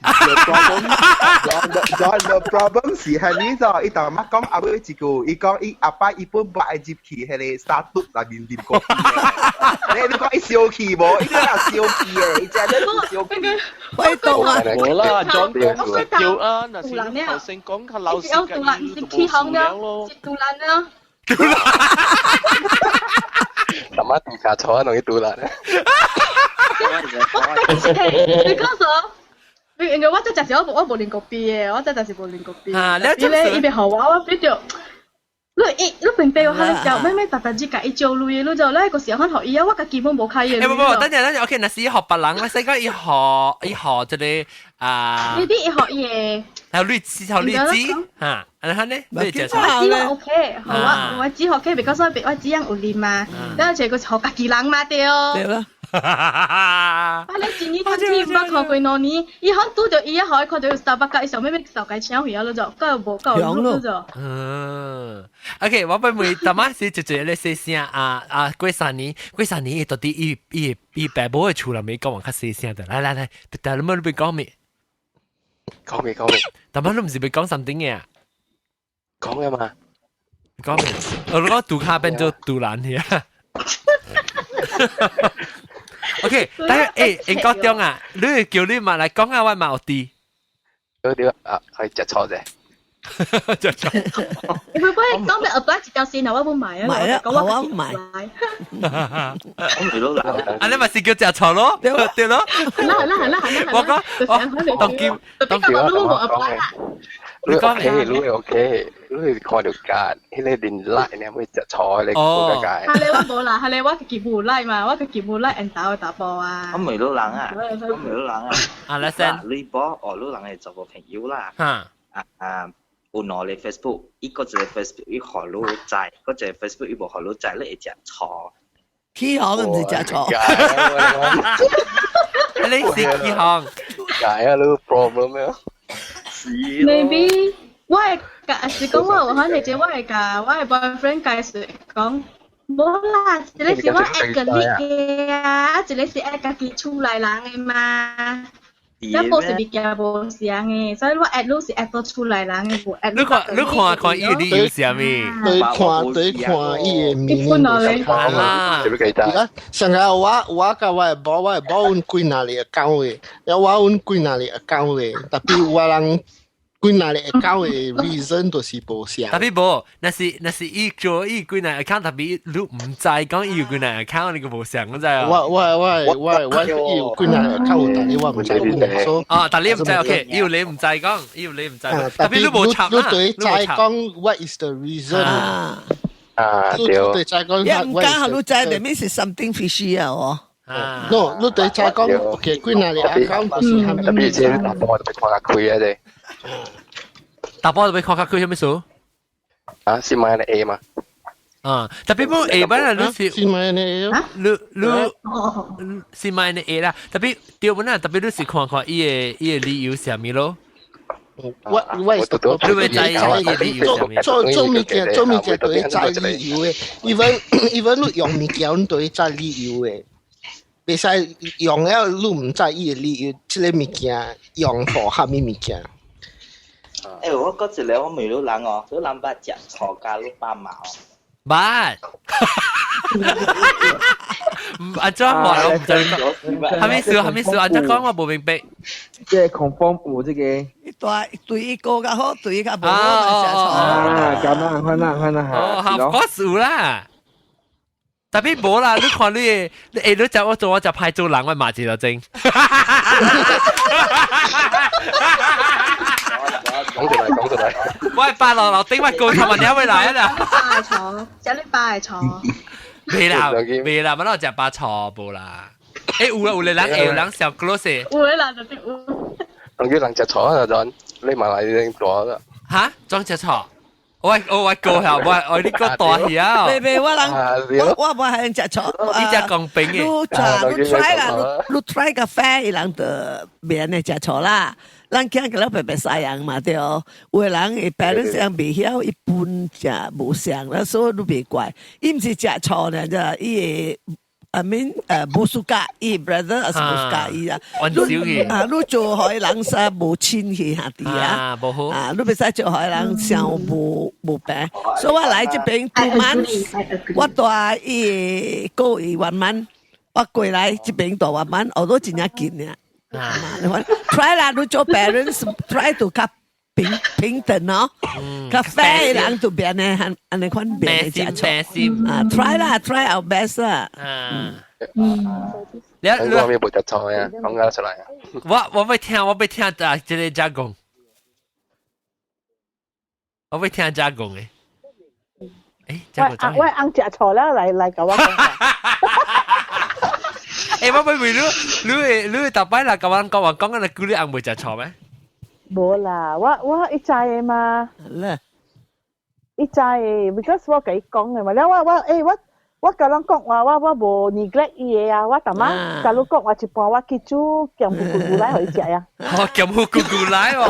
the problem 是係呢度，伊頭乜講阿妹一句，伊講伊阿爸伊本擺接起係你沙督那邊點講？你講伊小氣冇？伊真係小氣嘅，伊真係小氣。喂，到啊！冇啦，John 叫啊，那是頭先講佢老師嘅，是起行的，是杜蘭的。什麼地下錯容易杜蘭？你講咗，因為我真係時我冇練過 B 嘅，我真係冇練過 B。啊，你咧，伊邊學話我比較，你平地我喺你教咩特特之介伊做路嘢，你就咧個時候學伊啊，我個基本冇開嘢。唔，等陣 ，OK， 那是學別人咧，細個伊學即係啊。呢啲伊學嘢。有類似嚇，然後咧，你就我知 OK， 我只學 K，because 我只樣有練嘛，然後就個學家己人嘛對哦。對啦。啊！你前年睇唔過佢嗰年，伊可拄着伊一開，佢就要Starbucks，伊上尾咩手計搶去啊！你就夠無夠碌咗。OK， 我俾每大媽是直接咧細聲啊！過三年伊到底伊爸母嘅厝內面講話較細聲的，來，但係你冇講咩？講咩？大媽都唔是被講something嘅啊？講嘅嘛？講咩？我講杜卡變做杜蘭嘅。OK， 但係應該點啊？你叫你嘛嚟講下我冇啲。對啊，係食錯啫。食錯。你會幫你講咩 apply 一條線，我冇買啊。買啊，我買。啊，你咪是叫食錯咯？對咯。我講，當叫我冇 apply 啦。你 OK，你看條價，迄個連拉你有冇食錯你個價？係你我冇啦，係你我叫無拉嘛，我叫無拉 and 打波啊。我未攞人啊，啊，你先。你波我攞人係做個朋友啦。有攞你 Facebook， 一個就係 Facebook 一學攞債，嗰隻 Facebook 一部學攞債，你會食錯。起行唔是食錯。你食起行。解啊，你 problem 啊？Maybe 我係是講我可能就我係boyfriend 介紹講，冇啦，這裡是我 add 個你嘅啊，這裡是 add 家己出來人嘅嘛，一部是別嘅部是樣嘅，所以我 add 是 add 到出來人嘅部 add。你看伊你有啥咪？對看伊嘅面。啦，而家上下我甲我阮幾哪裡account嘅，有我阮幾哪裡account嘅，特別我人。幾哪裡account 嘅 reason 都是無相。特別無，那是伊做伊幾哪 account， 特別你唔知講伊有幾哪 account， 你個無相，我知啊。我有幾哪 account， 但係我唔知講。哦，但你唔知 OK， 要你唔知講，特別你無插啦。你對知講 what is the reason？ 對。對知講。一唔加你知，that means something fishy 啊，哦。No， 你對知講 OK， 幾哪裡 account 就是係咪？特別是打波就被看下開啊啫。打波就被看下開，有咩數？啊，是買的 A 嘛？啊，特別冇 A 版啦，你是買的 A 啊？你是買的 A 啦，特別對本啦，特別你是看伊嘅理由係咩咯？我你會知伊嘅理由係咩？做物件都會知理由嘅，even你用物件都會知理由嘅。袂使用了，你唔知伊你即个物件用for虾米物件？我嗰一個我未รู้人哦，รู้人捌食草加รู้八毛。捌。安怎話我唔知講？係咪事？安怎講我冇明白。即係狂風舞這個。對一個較好，對一個冇啊，咁啊，看哦，合嗰數啦。特別冇啦，你看你就我就派做人，我罵字就正。講出來。喂，八樓頂乜高頭問你可唔可以嚟啊？巴係錯，有啲巴係錯。未啦，乜我只巴錯冇啦。有人小 close。有人就啲有。同佢人隻錯啊，就你埋嚟你咗啦。嚇？裝隻錯？我過下，我呢個大條。未，我冇係人食錯。呢只公平嘅。你 try 啦，你 try 個啡，人就別人食錯啦。咱囝個白白曬人嘛對哦，有人嘅 parents 人未曉，一般食無相啦，所以都別怪。伊毋是食錯呢，就伊I mean 無暑假，伊 brother 係無暑假伊啊。你做海人實無親氣下啲啊，無好啊，你別使做海人上無病，所以我來這邊 2 months， 我帶伊過1 month， 我過來這邊大1 month， 我都真係見啊。try 啦，你做 parents try to 較平等咯，較 fair 人就變呢，安尼款變嘅食錯啊 ，try 啦 ，try our best 啦。你講咩冇食錯啊？講得出嚟啊！我要聽啊，即個加工，我要聽加工嘅。我啱食錯啦，嚟講我講。我問你特擺啦，講緊你估你硬會食錯咩？冇啦，我一知嘅嘛，一知嘅 ，because 我甲伊講嘅嘛，我甲人講話，我無 neglect 伊嘅啊，我淡仔甲你講話一半，我去煮鹹糊咕咕來互伊食啊。鹹糊咕咕來喎，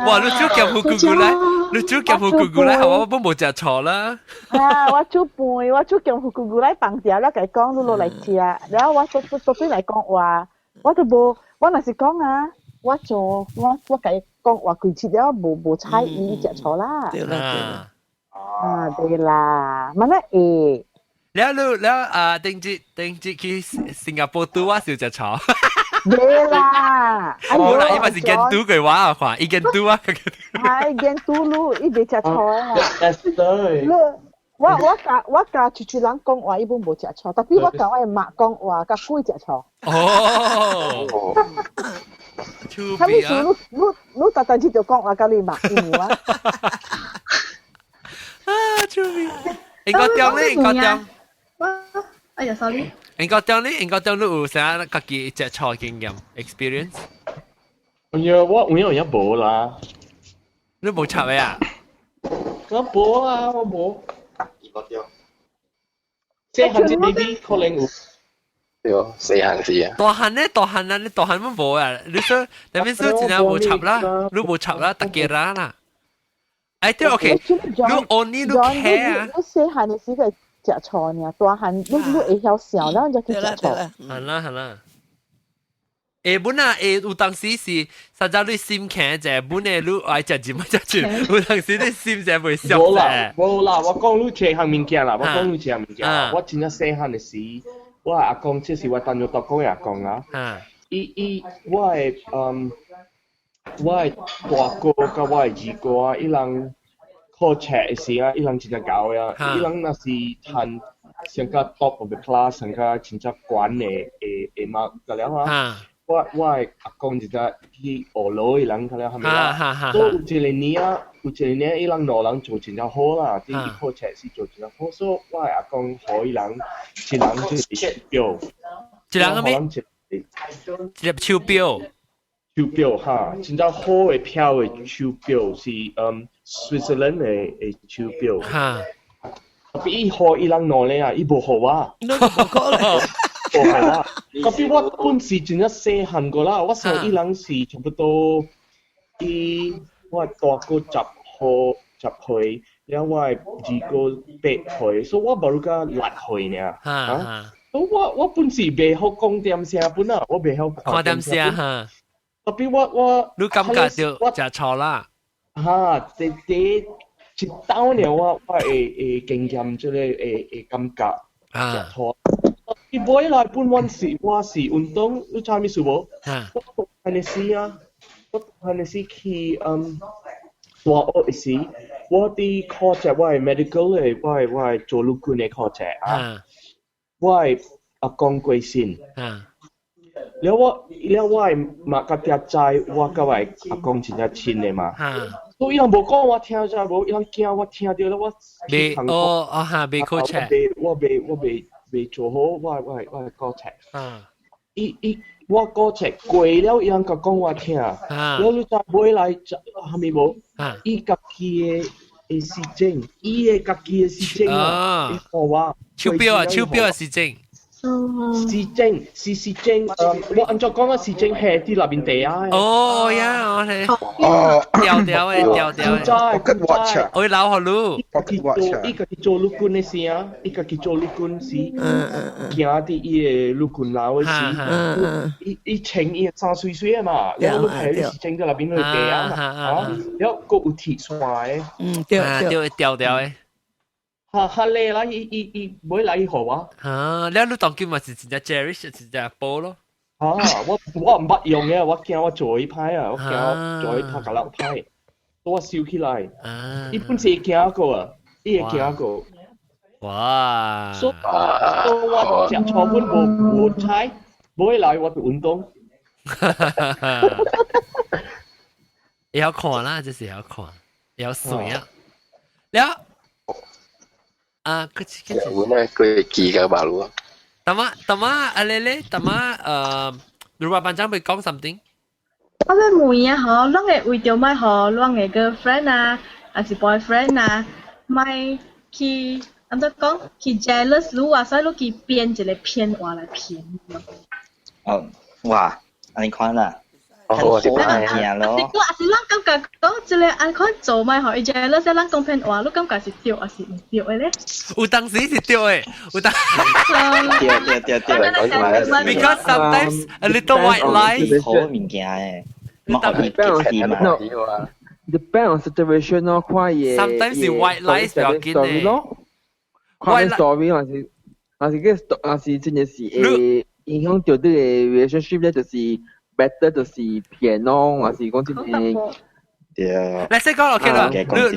哇！你煮鹹糊咕咕來，我冇食錯啦。我煮飯，我煮鹹糊咕咕來放掉，我甲伊講，你落嚟食，然後我做嚟講話，我就無，我若是講啊。我甲伊講話佢切了無猜伊食錯啦。對啦。對啦，乜咧？แล้ว定住去新加坡讀啊，少食錯。對啦。冇啦，因為是跟讀嘅話啊，看，伊跟讀啊。係跟讀路，伊袂食錯啊。對。我甲處處人講話，伊本無食錯，特別我甲我媽講話，甲佢食錯。哦。他們說你特特就講話甲你媽伊冇啊。出面。應該點？哎呀 ，sorry。應該點你有啥家己食錯經驗 experience？我有無啦。你冇插咩啊？我冇啊，我冇。即係只 baby 可能有。對，細漢時啊。大漢乜冇啊？你說那邊說真係冇插啦，你冇插啦，特別啦。哎，對 ，OK， 你 only 你 care 啊。你細漢嘅時個食錯呢，大漢你會曉笑，然後就去食錯。係啦。本啊，有當時是實在你心強者，本嚟你愛食乜食全，有當時你心就會笑啫。冇啦，我講你這項物件啦，我真係細漢嘅時，我阿公即是我當咗讀講嘅阿公啊。我的大哥甲我的二哥啊，伊人考冊嘅時啊，伊人真係搞呀，伊人若是趁上加 top of the class， 上加真係管嘅嘛，咁樣啊。我的阿公就在去學樓，伊人咁樣係咪啦？所以有一年伊人兩人做真係好啦，啲考冊是做真係好，所以我的阿公可伊人一人就是表，一人咩？一粒手表。手表哈，真正好嘅漂嘅手表是Switzerland 嘅手表。哈，特別伊好伊人攞咧啊，伊無好啊。無好啊！特別我本是真正細漢個啦，我想伊人是差不多我大哥10歲，然後我二哥8歲，所以我冇個6歲呢。我本是未好講點聲本啊，我未好看點聲哈。特別我，你感覺就食錯啦。哈，第一刀呢，我會經驗即係感覺食錯。伊每來本我是運動，你知咩事無？我係你試啊，我係你試去大學時，我啲課程我係 medical 嘅，我係做陸軍嘅課程啊。我係阿公貴先，แล้ว我係馬家爹仔，我甲位阿公真係親嘅嘛。所以伊人無講我聽咗，無伊人驚我聽到咧，我未未考車，我未做好，我係考車。我考車過了，伊人甲講我聽，แล้ว你再買來係咪無？伊家己嘅事情，伊嘅家己嘅事情啊，伊講話。手錶嘅事情。時政，我按照講嘅時政係啲那邊地啊。哦呀，我哋掉Pocket watch 啊。我老學路。Pocket watch 啊。依個叫做陸軍嘅事啊，依個叫做陸軍事。行啲伊嘅陸軍佬嘅事。伊請伊3歲啊嘛，然後係啲時政喺那邊去地啊嘛，然後個有鐵線嘅。掉嘅。哈咧啦，伊每嚟學啊。你你當叫咪是真係 Jerry， 真係波咯。我唔捌用嘅，我驚我做一派啊，我驚我做一派格粒派，我燒起來。伊本是驚個啊，伊係驚個。哇！所以我食錯本冇猜，每嚟我做運動。要看啦，就是要看，要水啊。แล้ว我呢佢記嘅馬路啊。tama alele tama rumah panjang 會講 something。我要問啊，嗬，啷個為着咪嗬，啷個 girlfriend 啊，還是 boyfriend 啊，咪去按照講去 jealous 如啊，所以你去編一個騙話來騙。哇，你看啦。我是怕呀咯。你講是啷感覺講一個按看做咪嗬，伊就係啷些啷講騙話，你感覺是對還是唔對嘅咧？有當時是對嘅，有當。對。Because sometimes a little white lie。好物件嘅，唔可以結嘛。Depend on situation 咯，看嘢。Sometimes 是 white lies 比較緊嘅。看 story 還是真係是誒影響到啲 relationship 咧，就是。better 就是騙咯，還是講真係。你識講 OK 啦，你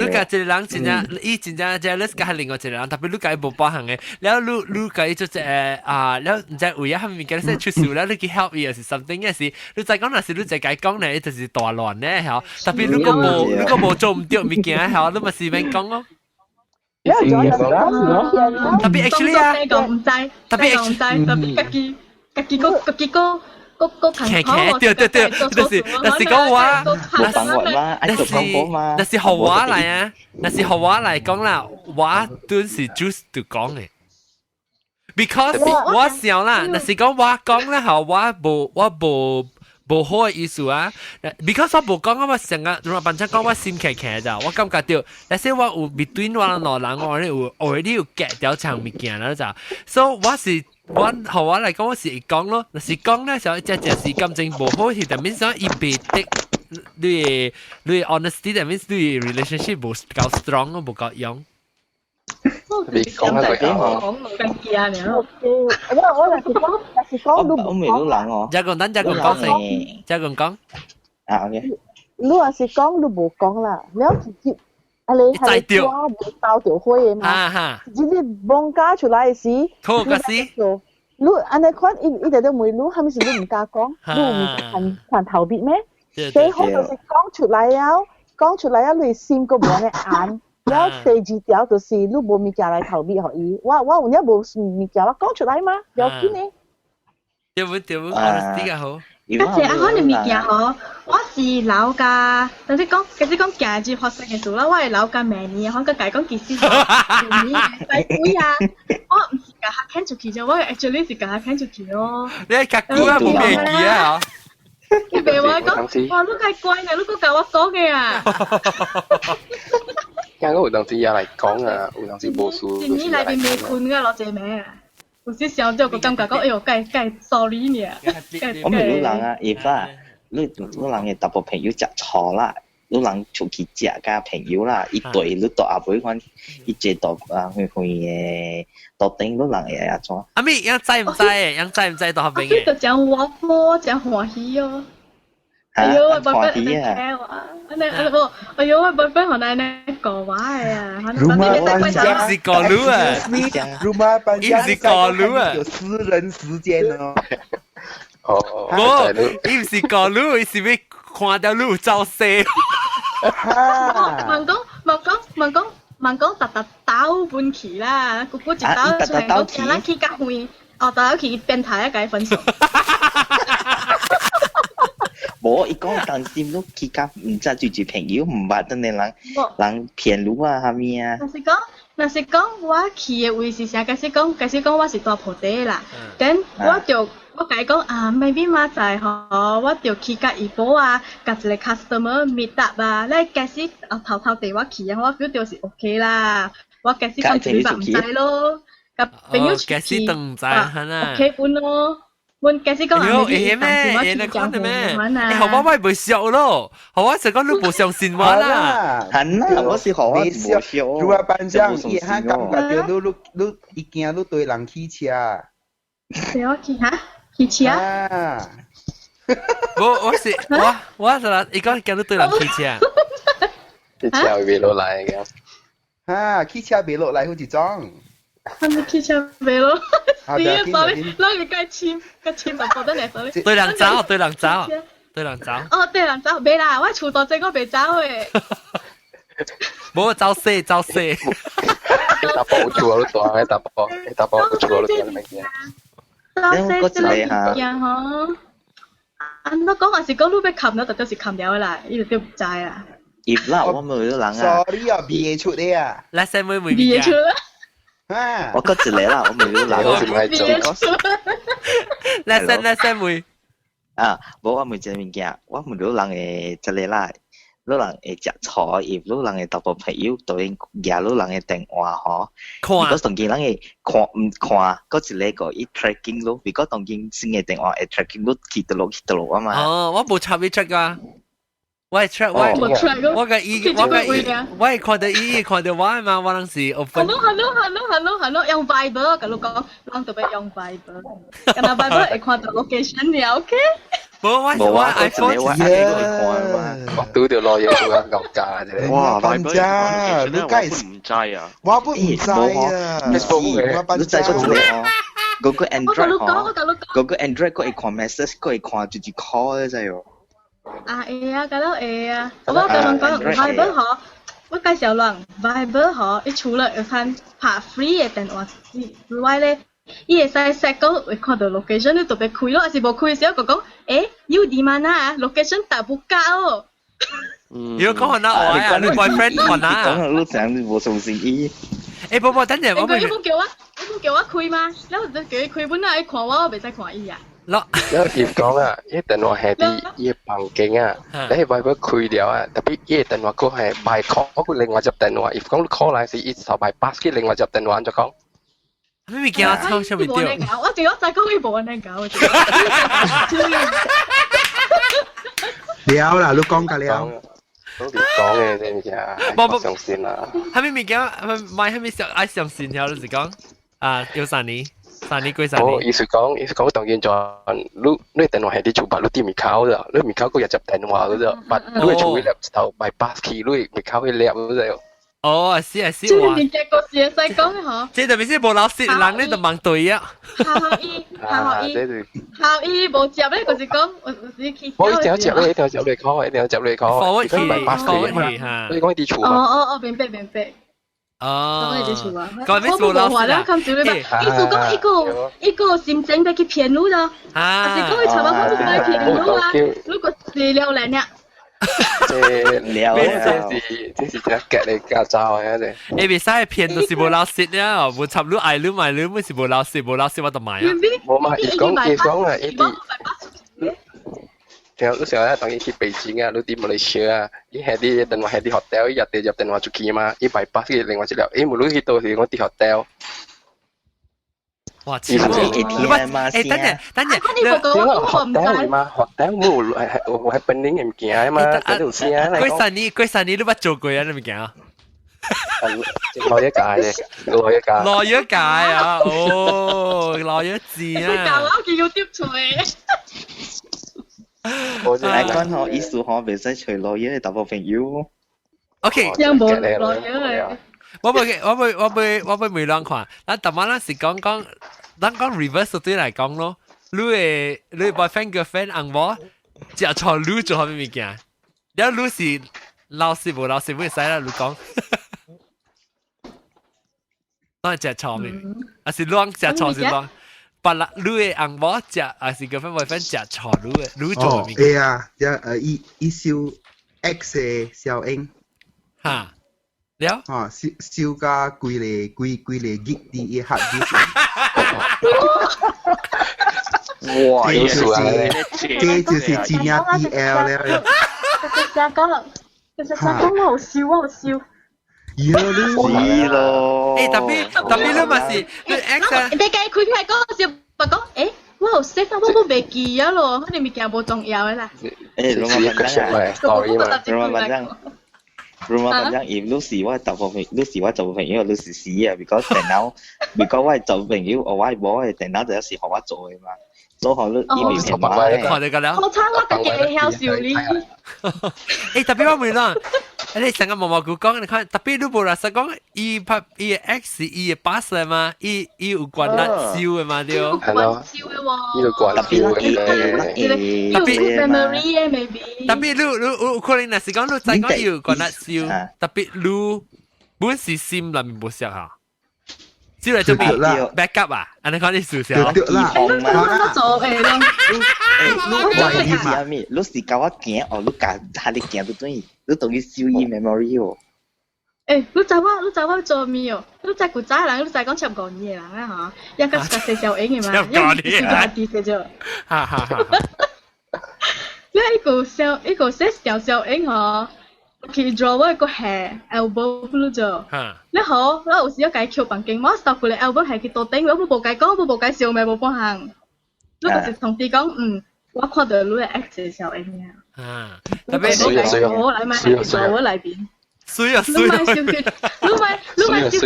甲一個人真正，伊真正 jealous 甲係另外一個人，特別你甲伊無包含嘅，แล้ว你甲伊做一แล้ว唔知為啊，物件說出事了，你去 help 伊，還是 something 嘅事，你再講若是你再甲伊講咧，就是大亂咧，嚇。特別你個無做唔對物件，嚇，你咪是免講咯。特別 actually 啊，特別 actually，特別家己個。對，就是講話，那是學話嚟啊，那是學話嚟講啦，話都是 just to 講嘅。Because 我想啦，那是講話講啦，後話無好嘅意思啊。Because 我無講我成日如果班長講我心騎騎咋，我感覺到，但是我有 between 我兩人我有 already 有 get 掉場物件啦咋，所以我是。我學話嚟講，我是講咯，若是講咧，就即係感情無好，係代表講伊被的，你 honesty，代表你 relationship 無夠 strong 咯，無夠勇。你講一句啊！講冇咁見啊，你咯。我是講都唔講啦我。一個人講先，一個人講。啊 OK。你話是講都冇講啦，你要直接。你係話冇爆條開嘅嘛？直接幫加出來時，錯個事。你安尼看，一直都冇，你係咪是你唔敢講？你唔還逃避咩？最好就是講出來啊！你心個冇呢眼，然後第二條就是你冇物件來逃避可以。我有啲冇物件，我講出來嘛，有啲呢？對，honesty 嘅好。嗰隻可能物件嗬，我是老家，頭先講行住學生嘅時候啦，我係老家明年，可能佢講件事，明年細妹啊，我唔是夾下聽出去啫，我 actually 是夾下聽出去咯。你係夾估啊，冇名義啊？佢俾我講，哇，你係乖嘅，你個教我講嘅啊。啱啱有當時也嚟講啊，有當時無數。前年裏邊未判㗎，攞借名啊。有時想到個感覺講，哎呦，該 sorry 呢。我咪老人啊，而家你老人嘅大部朋友食錯啦，老人出去食嘅朋友啦，一對你到阿妹講，一隻到去嘅到頂老人嘅阿種。阿咪，樣知唔知？樣知唔知到後邊嘅？就講我波，講歡喜哦。哎呦，我爸爸在聽我，哎呦，我爸爸可能在講話呀。Rumah 是講路啊 ，Rumah panjang 是講路啊，有私人時間哦。哦，伊唔是講路，伊是要看到路走勢。問講特倒半期啦，姑姑一倒出嚟講叫咱去甲遠，倒去變態一解分手。冇，伊講當時都去甲唔知住朋友，唔捌得你人騙路啊，係咪啊？若是講我去嘅位是啥？假使講我是大鋪底啦，等我甲伊講啊 ，maybe 明仔吼，我就去甲伊寶啊，甲一個 customer meet up 啊，你假使頭地我去啊，我 feel 到是 OK 啦，我假使講全部唔知咯，甲朋友假使都唔知，係啦 ，OK 本咯。我假使講啊，咩？你講的咩？好我咪唔笑咯，好我就講你冇上線話啦。係啦，我是好我唔笑。如果班長伊嚇感覺到你已經你對人起車。對我起嚇？起車？我就啦，伊講叫你對人起車。起車會落來嘅。嚇，起車未落來好似裝。係咪起車未落？你要走你，攞你個簽就報得嚟咗。對人走。哦，對人走，未啦，我厝度這個未走誒。冇走死。打波厝我都大，打波厝我都大物件。走死這個件嗬。我講還是講你要冚咗，就是冚掉啦，呢度都唔知啊。葉啦，我冇人啊。Sorry 啊，別出嚟啊。來先妹妹。別出。我嗰一個啦，我冇人我唔係做。來先妹。啊，冇我冇一個物件，我冇人嘅一個啦。老人會食菜，葉老人會大部朋友對廿老人嘅電話嗬。如果當見人會看唔看，嗰一個伊 tracking 咯。如果當見新嘅電話會 tracking 咯，去到路啊嘛。哦，我冇插伊 check 啊。我係 check，我係看到伊看到我嘛，我當時 open。Hello，用 Viber，咁講，講特別用 Viber，咁啊 Viber 會看到 location 嘅 ，OK？冇我 iPhone 我拄條攞嘢做緊牛價啫。哇，班長，你梗係唔知啊？我不唔知啊。你知嗰個嗰個 Android 嗰個 Android 佢會看 message， 佢會看住 call 啫喎。啊會啊，咁都會啊。我咁樣講 Viber 嗬，我介紹人 Viber 嗬，伊除了有看拍 free 嘅電話之外咧。伊會使 set 講會看到 location， 你特別開咯，還是無開時候講，有啲乜啊 ，location 打不夠哦。如果講可能我啊，你 boyfriend 可能。講你講無相信伊。寶，等陣我咪。你冇叫我開嗎？你叫佢開本啊，你看我未使看伊啊。因為葉講啊，伊電話係啲伊環境啊，你係為咗開掉啊，特別伊電話佢係 by call，佢另外一隻電話，葉講 call 嚟時，伊就 by pass 嘅另外一隻電話就講。咩物件啊？抽出嚟掉！我淨係再講佢冇人搞。了啦，你講㗎了。都別講嘅啲物件，冇上線啦。係咪物件？買係咪上愛上線條？你是講啊？有3年歸3年。哦，意思講當然就你電話係啲做白，你啲未考咋？你未考嗰日接電話嗰啫，白你係做嘅就by pass key，你未考嘅叻嗰啫。哦，係啊，即係連隻個事使講嘅嗬。即係特別是無老師人咧，就問對啊。校醫無接咧，就是講我去。我一定要接你 call， 一定要接你 call。forward key 嚇。你講啲錯嘛？哦，明白。哦。講啲錯啊。講咩無老師啦？咁少你嘛？意思講一個心情俾佢騙路咗。啊。是講佢查翻佢係騙路啊？如果是了嚟呢？這是只夾你駕照啊！啫，你別使騙到是無老實啊！無插你愛你買你，咪是無老實我就買啊！冇嘛，伊講啊，伊啲，然後嗰時候咧，當伊去北京啊，你啲馬來西亞啊，伊係啲電話係啲 hotel， 伊日入電話出去嘛，伊bypass嘅另外一條，伊無論去到時我啲 hotel。哇，超ATM 嘛，等陣，你冇講我唔知嘛，學頂冇係本領嘅物件啊嘛，嗰條線啊，幾十年都冇做過啊，你物件啊？攞一屆嘅，攞一屆啊，哦，攞一字啊！教我見要tiếp出嚟。我講我意思我未使除攞嘢大部分要。OK，有冇攞嘢嚟？我會未兩看，咱特晚咱是講，咱講 reverse 對嚟講咯。你 boyfriend girlfriend 紅某，只錯你做咩物件？然後你是老師冇使啦，你講。當係只錯咩？還是亂只錯是亂？把啦，你嘅紅某只，還是 girlfriend boyfriend 只錯你做咩物件？係啊，一小 X 嘅小英。嚇。了？燒加貴嚟 gig 啲一刻啲。哇！有數啊！這就是字眼 EL 咧。其實講好笑，好笑。係咯。誒，特別你咪是你 X 啊？你計佢係講笑，咪講誒，我好識啊，我未記啊咯，佢哋物件冇重要嘅啦。誒，老闆講啊。rumah panjang if 你是我做朋友你是死啊 because 電腦我做朋友我冇嘅電腦就有時學我做嘅嘛做好你依面嘅嘛看你個了我差我自己曉笑你誒特別我問啦你成個毛毛菇講你看特別你冇啦實講伊 X 伊嘅 pass 嘅嘛伊有關辣椒嘅嘛對係咯伊有關辣椒嘅特別 memory 嘅 maybe 特別你可能那是講你再講有關辣椒特別你本是心裏面冇識嚇之類做咩 backup 啊？安尼講你試下。對啦，我做誒咯。你是阿咩？你是教我行哦，你教下你行到對，你同佢消伊 memory 哦。誒，你知我做咩哦？你知古仔人，你知講插講嘢人啊嚇，一個細小英嘅嘛，一個小弟嘅啫。哈哈哈！一個小英嗬。佢 draw 我一個係 album 咯啫，你好，我有時有解橋bằng勁，我收過嚟 album 係佢到頂，我冇解講，冇介紹咪冇幫行，你就是同佢講，我看到你係 X 小 N 嘅，特別我嚟買係我嚟邊，衰啊，你買小氣，你買小氣，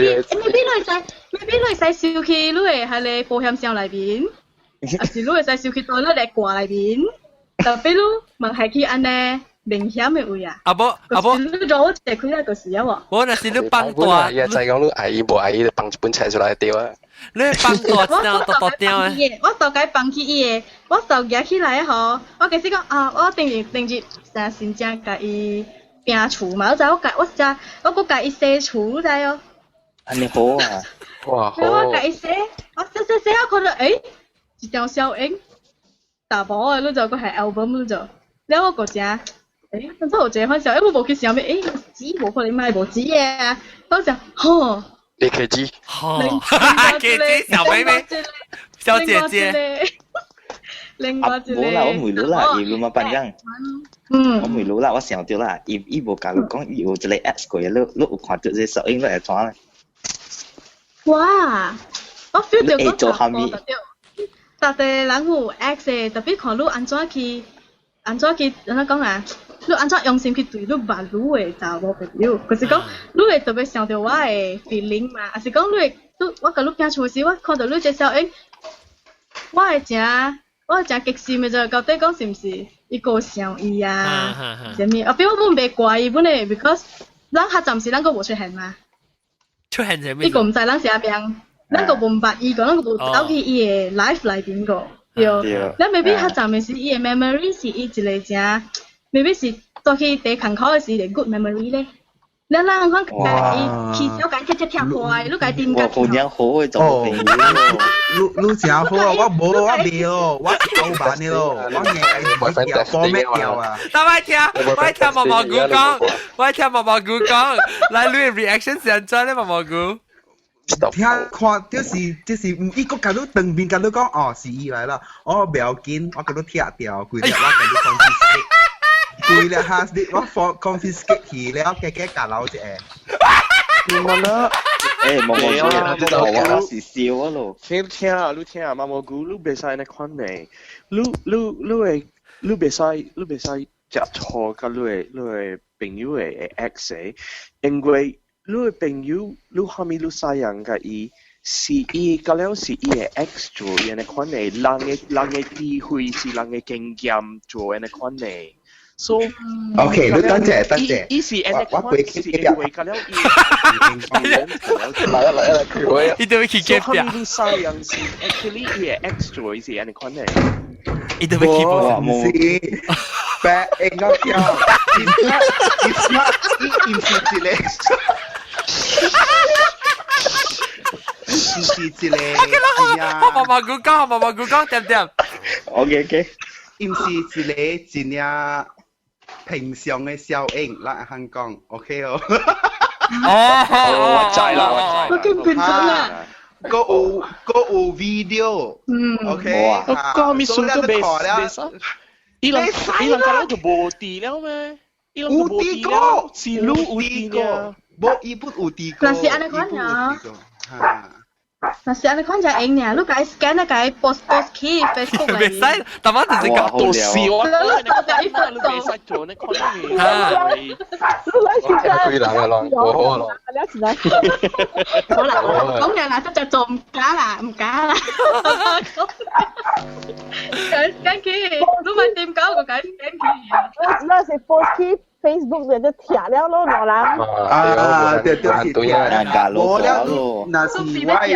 未必你使小氣，你係你保險箱嚟邊，還是你係使小氣袋你嚟掛嚟邊，特別你問係佢安呢？明顯嘅會啊！阿伯，你做我借佢一個時啊喎！我那是你幫大，就係講你阿姨無阿姨，幫一本冊出來掉啊！你幫大多掉啊！我就解幫佢嘢，我就夾起來嗬。我其實講啊，我定住成先正甲伊拼厝嘛，我個甲伊洗厝知哦。安尼好啊！哇好！我甲伊洗，我洗，我覺得誒，一條小影，大寶啊，你就個係 album 你就，你我個只。誒，咁真係借翻時候，因為冇嘅時候咩？誒，紙冇可能買部紙嘅，嗰時候，你可以知，姐姐小妹妹，小姐姐，另外一個，冇啦，我唔รู้啦，要嘛辦樣，我唔รู้啦，我想到啦，伊無甲你講有一個 X 過嘅，你有看到這首音樂係怎咧？哇，我 feel 到嗰個特別，但係人有 X 嘅，特別看你安怎去，安怎講啊？你安怎用心去對你把你嘅查某朋友，就是講你會特別想到我嘅 feeling 嘛，還是講你我甲你拼厝時，我看到你隻小影，我係真激心嘅啫，到底講是唔是一個相依啊？什麼？啊，比我本未怪伊本嚟 ，because 咱下暫時咱個無出現嘛。出現係咩？呢個唔知咱是阿邊，咱個唔捌伊個，咱個無走去伊嘅 life 裏邊個，對。咱未必下暫時是伊嘅 memory 是伊一個正。未必是做去第坎考嘅時嚟 good memory 咧。你諗看佢起小解踢壞，你解點解？我好樣好嘅做朋友。你真好啊！我冇，我未咯，我舊版嘅咯，我硬係放咩掉啊？我聽毛毛菇講，來你 reaction 係怎咧？毛毛菇。聽看就是伊個甲你當面甲你講哦是伊來啦，我唔要緊，我甲你踢掉，佢就我甲你講佢咧嚇你，我放 confiscate 佢了，嘅夾老隻。點啊啦？毛毛菇我是笑啊咯。你聽啊，毛毛菇你袂使安尼款呢，你袂使食錯甲你嘅朋友嘅 ex 因為你嘅朋友你後面你使人甲伊。是伊，甲了是伊嘅 ex 做伊安尼款呢，人嘅智慧是人嘅經驗做安尼款呢。So OK， 你等陣，伊是安尼款，是因為甲了伊。來，伊都會去結表。所以你使人是 actually 伊嘅 ex 做伊是安尼款呢。伊都會去表。唔是，白應該講 ，it's not infinite。是之類，慢慢講，點。OK， 唔是之類，真係平常嘅效應，嚟香港 ，OK 哦。我知啦，我見變咗啦。個有 video，OK。我講咪算都未使。伊人家佬就無地了咩？伊人就無地了，是你有地個，無伊不有地個。嗱是安尼款呀。嗱，是安尼款就用呢，你解 scan 咧，解 post 去 Facebook 嚟。唔使，但係就係講到時我你未使做呢款嘢。佢人啊咯，好咯。好啦，講嘢啦，都就做唔假啦。scan 去，你咪點搞個解 scan 去？那是 post 去 Facebook 就貼了咯，羅蘭。對啊，我咧那是 why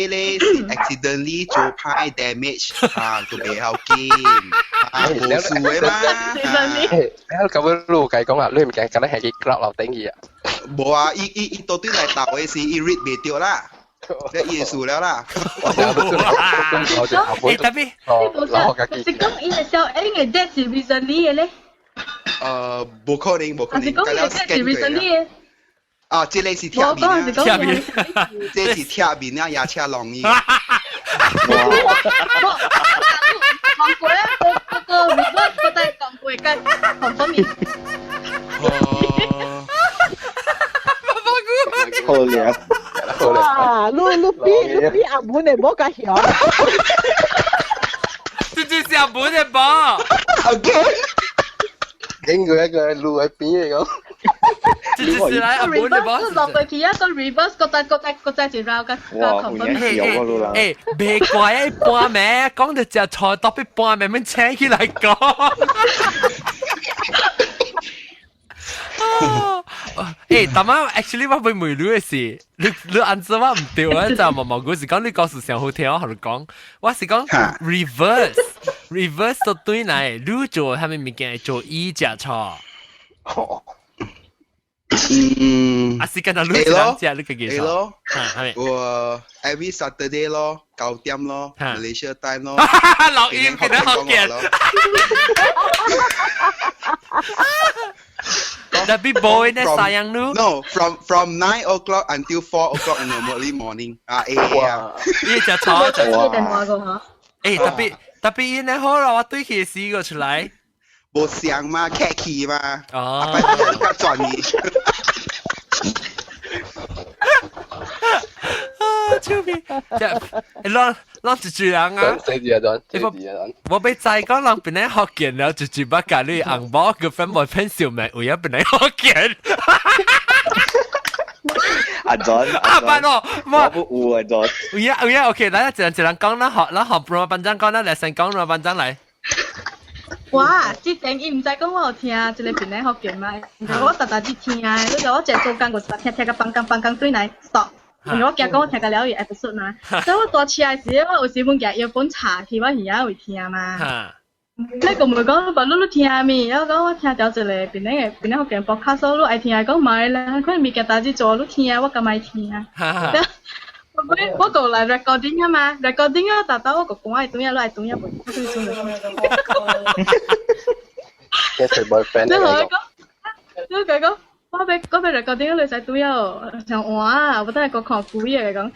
咧是 accidentally 做派 damage 就未好見，冇事嘅嘛。咁樣路計講啊，你唔驚咁樣係佢 club 樓頂嘢啊？冇啊，伊到底嚟鬥嘅事，伊 read 未掉啦。即係耶穌了啦！特別，是講伊係小 N 嘅 death 是 recently 嘅咧？冇可能，係講伊係 death 是 recently 嘅。這裡是貼面，這是貼面啊，也車容易。韓國咧，個 reverse 都係韓國嘅，韓方面。好靚。哇！你比阿妹你冇咁響。這就是阿妹嘅吧 ？OK。影佢一個路喺邊嚟講。這就是來阿妹嘅吧？落去佢一個 reverse 個仔就繞嘅。哇！好靚。誒，別怪一半咩？講到隻菜特別半咩？咩請起嚟講。但係 actually 我會唔รู้嘅事，你按照我唔對啊，就毛毛嗰時講你告訴上好聽，我同你講，我是講 reverse 到對嚟，你做係咪物件做伊隻錯？啊是跟住你兩隻你嘅幾錯？我 every Saturday 咯，9點咯 ，Malaysia time 咯，老鷹變得好見。Tapi boy ni sayang lu. No, from 9 o'clock until 4 o'clock in the early morning. AM. Iya cakap cakap. Tapi ini hora waktu itu sih go 出來。冇想嘛，客氣嘛。哦。不轉移。超邊？讓住人啊！我俾仔講，讓邊啲學見了，住把架你紅包個分冇分少咩？我要邊啲學見。阿 John， 阿班哦，我不阿 John。有呀 ，OK，嚟一陣講啦，學羅班長講啦，嚟先講羅班長嚟。哇！之前伊唔知講我有聽，一個邊啲學見嘛？我特特啲聽啊，你就我只做工個聽個放工對嚟 stop。如果講我聽個了嘢 episode 嘛，所以我坐車嗰時，我有時本夾要本查起，我而家會聽嘛。你個唔係講話你聽咩？我講我聽到一個邊啲學見播卡數，你愛聽講買啦，佢咪夾大隻做，你聽我咁咪聽啊。我個嚟 recording 啊嘛 ，recording 啊，但係我個講係點樣，你係點樣本，我都做唔到。你講。我俾 recording 女仔都有像哇，我都係個狂估嘢嚟講。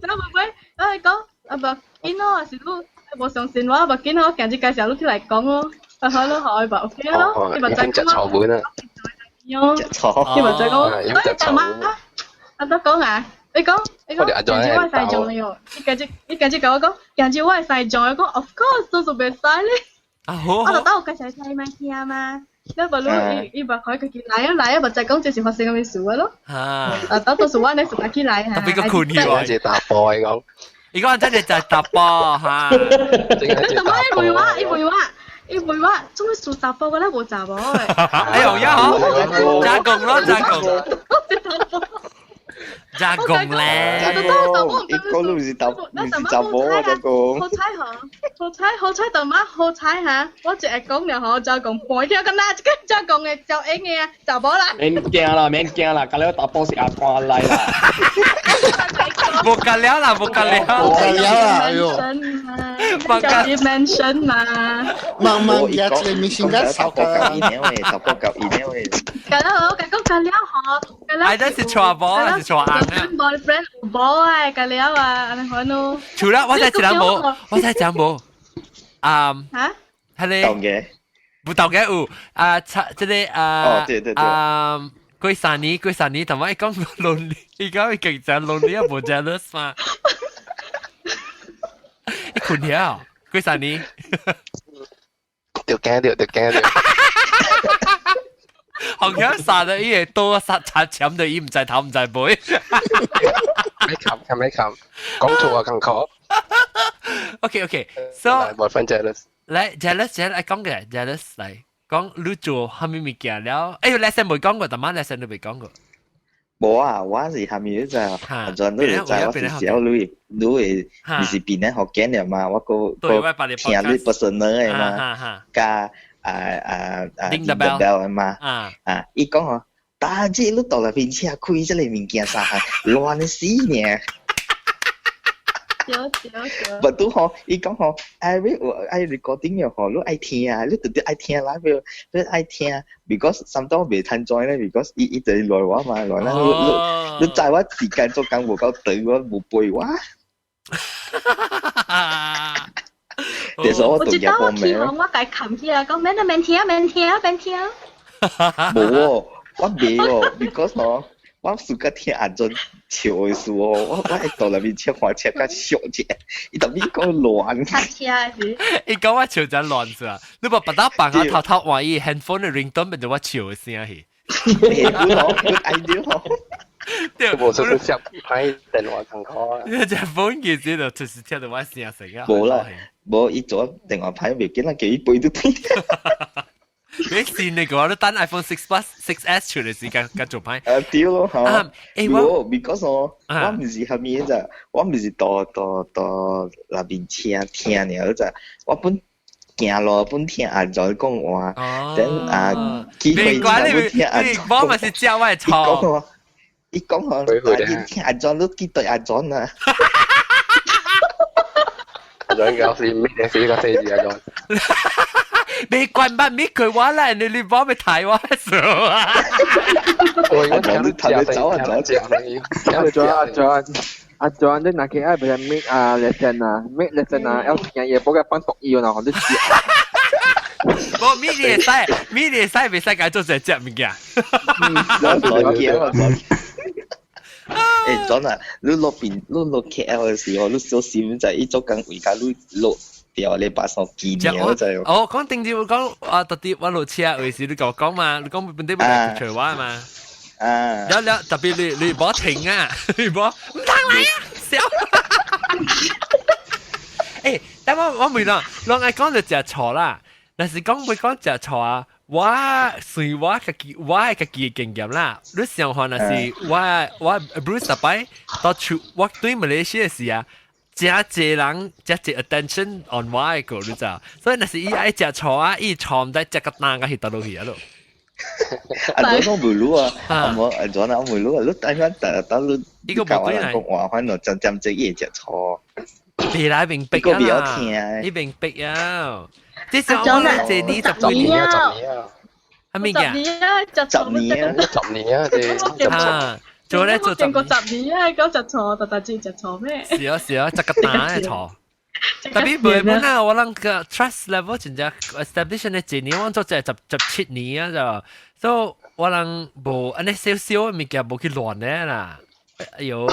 咁唔會，我係講阿伯見咯，還是都冇上線話，阿伯見我近住介紹都出嚟講咯，好咯，好吧 ，OK 咯，你咪就咁咯。隻錯，你咪再講，哎，大媽，阿德講啊，你講，人家我係中了喲，你家姐講我講，人家我係曬中，我講 of course 都做別曬咧，我就當我介紹曬咪聽嘛。因為咯，伊把佢見來啊，咪就講這是發生咁嘅事咯。當到時我呢就打起來嚇。特別個困擾啊！只打波嚟講，而家真係就係打波嚇。同埋伊會話，做咩做雜波嘅咧？冇雜波嘅。哎呦呀！嗬，加工咯，加工。加工咧，一個都唔是雜波啊，加工。好彩，大媽好彩嚇！我只係講了嗬，就講半條咁啦，就講嘅就應嘅雜波啦。免驚啦，隔離打波是阿瓜嚟啦。冇隔了啦，哎呦。Dimension 嘛。Mang ya cile misingat saka. Ini we. Kalau kalau嗬，係真係錯波，係錯硬啊。boyfriend 冇啊，kalau啊，你可能。除了我在講冇，嚇？係你不到嘅有即係對。貴山尼，同埋講lonely，而家佢勁就 lonely 啊，冇 jealous 嘛。你困咗貴山尼？掉驚。紅響殺啊！依嘢多殺慘到依唔制頭唔制背。ไม่冚，講錯啊，更錯。OK，so boyfriend jealous。嚟 jealous，講嘅 jealous 嚟講你做係咪物件了？哎呦，lesson 冇講過，但係 lesson 都未講過。冇啊，我是係咪就係做你就我是小你是邊咧學緊嘅嘛？我個聽你 personal 嘅嘛，加ring the bell 嘛，伊講哦，大姐你到嚟邊車開這類物件啥亂死呢？不都嗬，伊講嗬，愛 recording 又嗬，你愛聽啊，你特別愛聽啦，你愛聽 ，because sometimes 未聽咗咧 ，because 伊就來話嘛，來啦，你在我時間做工無夠對，我冇背話。其實我讀日報名，我計琴起啊，講免聽。冇喎，我未喎 ，because 我暑假聽阿俊笑嘅事喎，我喺度裏面切花切個小姐，伊特別講亂。伊講我笑真亂是啊！你把打扮下偷換伊 handphone 嘅 ringtone 變做我笑嘅聲去。good idea。冇出去接喺電話上開。你隻 phone 嘅時就隨時聽到我聲成啊！冇啦，冇伊做電話牌未見啦，幾倍都聽。你線你講都單 iPhone 6 Plus 6S 出嚟時間做牌。對咯嚇。我 because 我唔是係咩啫，我唔是到那邊聽嘅啫，我本行路本聽阿仔講話，等機會就聽阿仔。我咪是教我錯。伊講我你聽阿仔都記對阿仔啊。阿仔搞事咩嘢事個四字阿仔。你關班咪佢話啦，你幫咪睇我數啊！我而家睇走啊，阿 John 你嗱佢係俾人 make lesson 啊，有聽嘢幫佢幫讀語嗱，我都知。我咪你使未使解做成隻物件？John 啊，你落 KL 嘅時候，你小心就係做緊而家你落。掉你把手機了就係。哦，講定住講啊，特啲我落車嗰時你同我講嘛，你講本地冇除話嘛。有特別你唔好停啊，你唔好唔通嚟啊，笑。誒，但我未啦，我愛講就只錯啦，但是講會講只錯啊，我隨我嘅經驗啦，你想看那是我 Bruce 特擺到處我對馬來西亞時啊。真濟人真濟 attention on 我嘅個你知，所以那是伊愛食錯啊，伊錯唔得食個單個去倒落去啊咯。阿我唔รู้啊，我咗啦，我唔รู้啊，你等陣等你呢個冇對嚟。講話翻嚟就針隻嘢食錯。別來明逼啊！呢邊逼啊！即係我哋這呢10年啊，係咪嘅？10年啊，做咧做10年啊，講食錯，特知食錯咩？是啊，食個單係錯。特別唔係啊，我諗個 trust level 真係 establish 呢幾年，我做就17年啊就，so 我人无安尼少少物件无去乱咧啦，哎呦，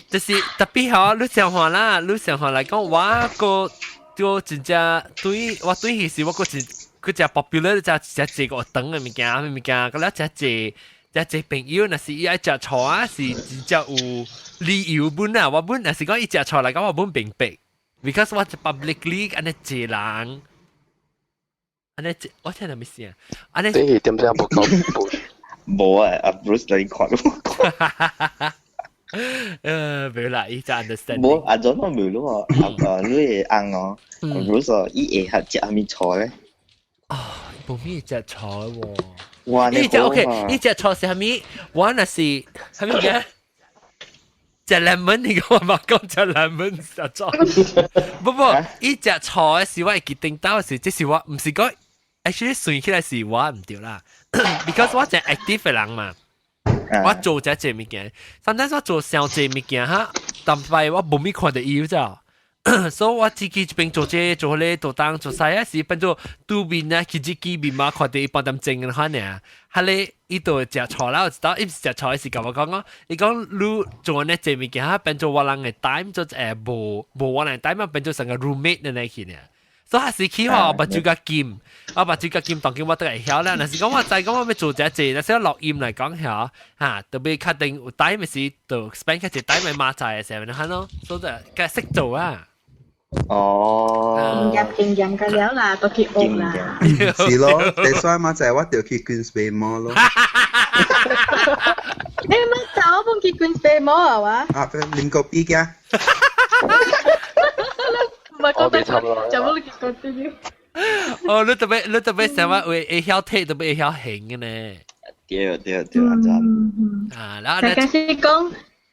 就是特別吼，你想話啦，你想話嚟講，我個真正對我對迄時我個真佢只 popular 只個等嘅物件，咁咧只朋友，若是伊愛食醋啊，是真正有理由本啊，我本若是講伊食醋嚟講，我本明白 ，because 我 publicly 安尼一人，安尼我聽到咩事啊？安尼你點解冇講？冇啊，阿 Bruce 你看咯。冇啦，伊就 understand。冇，阿 John 我冇咯，你嘅翁哦，Bruce 伊會食咩醋咧？啊，冇咩食醋喎。哇！呢只 OK， 呢只錯是係咪？我那是係咪嘅？只 lemon 你講話講只 lemon 實錯。不，呢只錯是我係決定到是，即是我唔是講 actually 算起來是我唔對啦，because 我係 active 嘅人嘛。我做只物件，sometimes 我做小只物件哈，但係我冇咩看到要咋。所以我自己一邊做這做咧做當做曬啊，是變做對面啊，佢自己面嘛看到一般咁正嘅話呢，係咧呢度食錯啦，我知道，一食錯是咁我講講，你講你做呢隻物件哈，變做我人嘅 time 就無我人 time 變做成個 roommate 嘅呢件呢。所以是起號把住個劍，我把住個劍當劍我都係曉啦。但是講我再講我要做只，但是錄音嚟講曉嚇，特別確定有帶咪是就 spend 嗰隻帶咪馬仔嘅時候，你睇咯，所以就梗係識做啊。哦，經驗嘅了啦，都去學啦。是咯，第三嘛就係我條去 Queensway Mall 咯。你乜走幫去 Queensway Mall 啊？哇！啊，拎個 B 嘅。唔係覺得就冇結果啲。哦，你特別想話會曉睇，特別曉行嘅呢。對，真。啊，然後大家先講，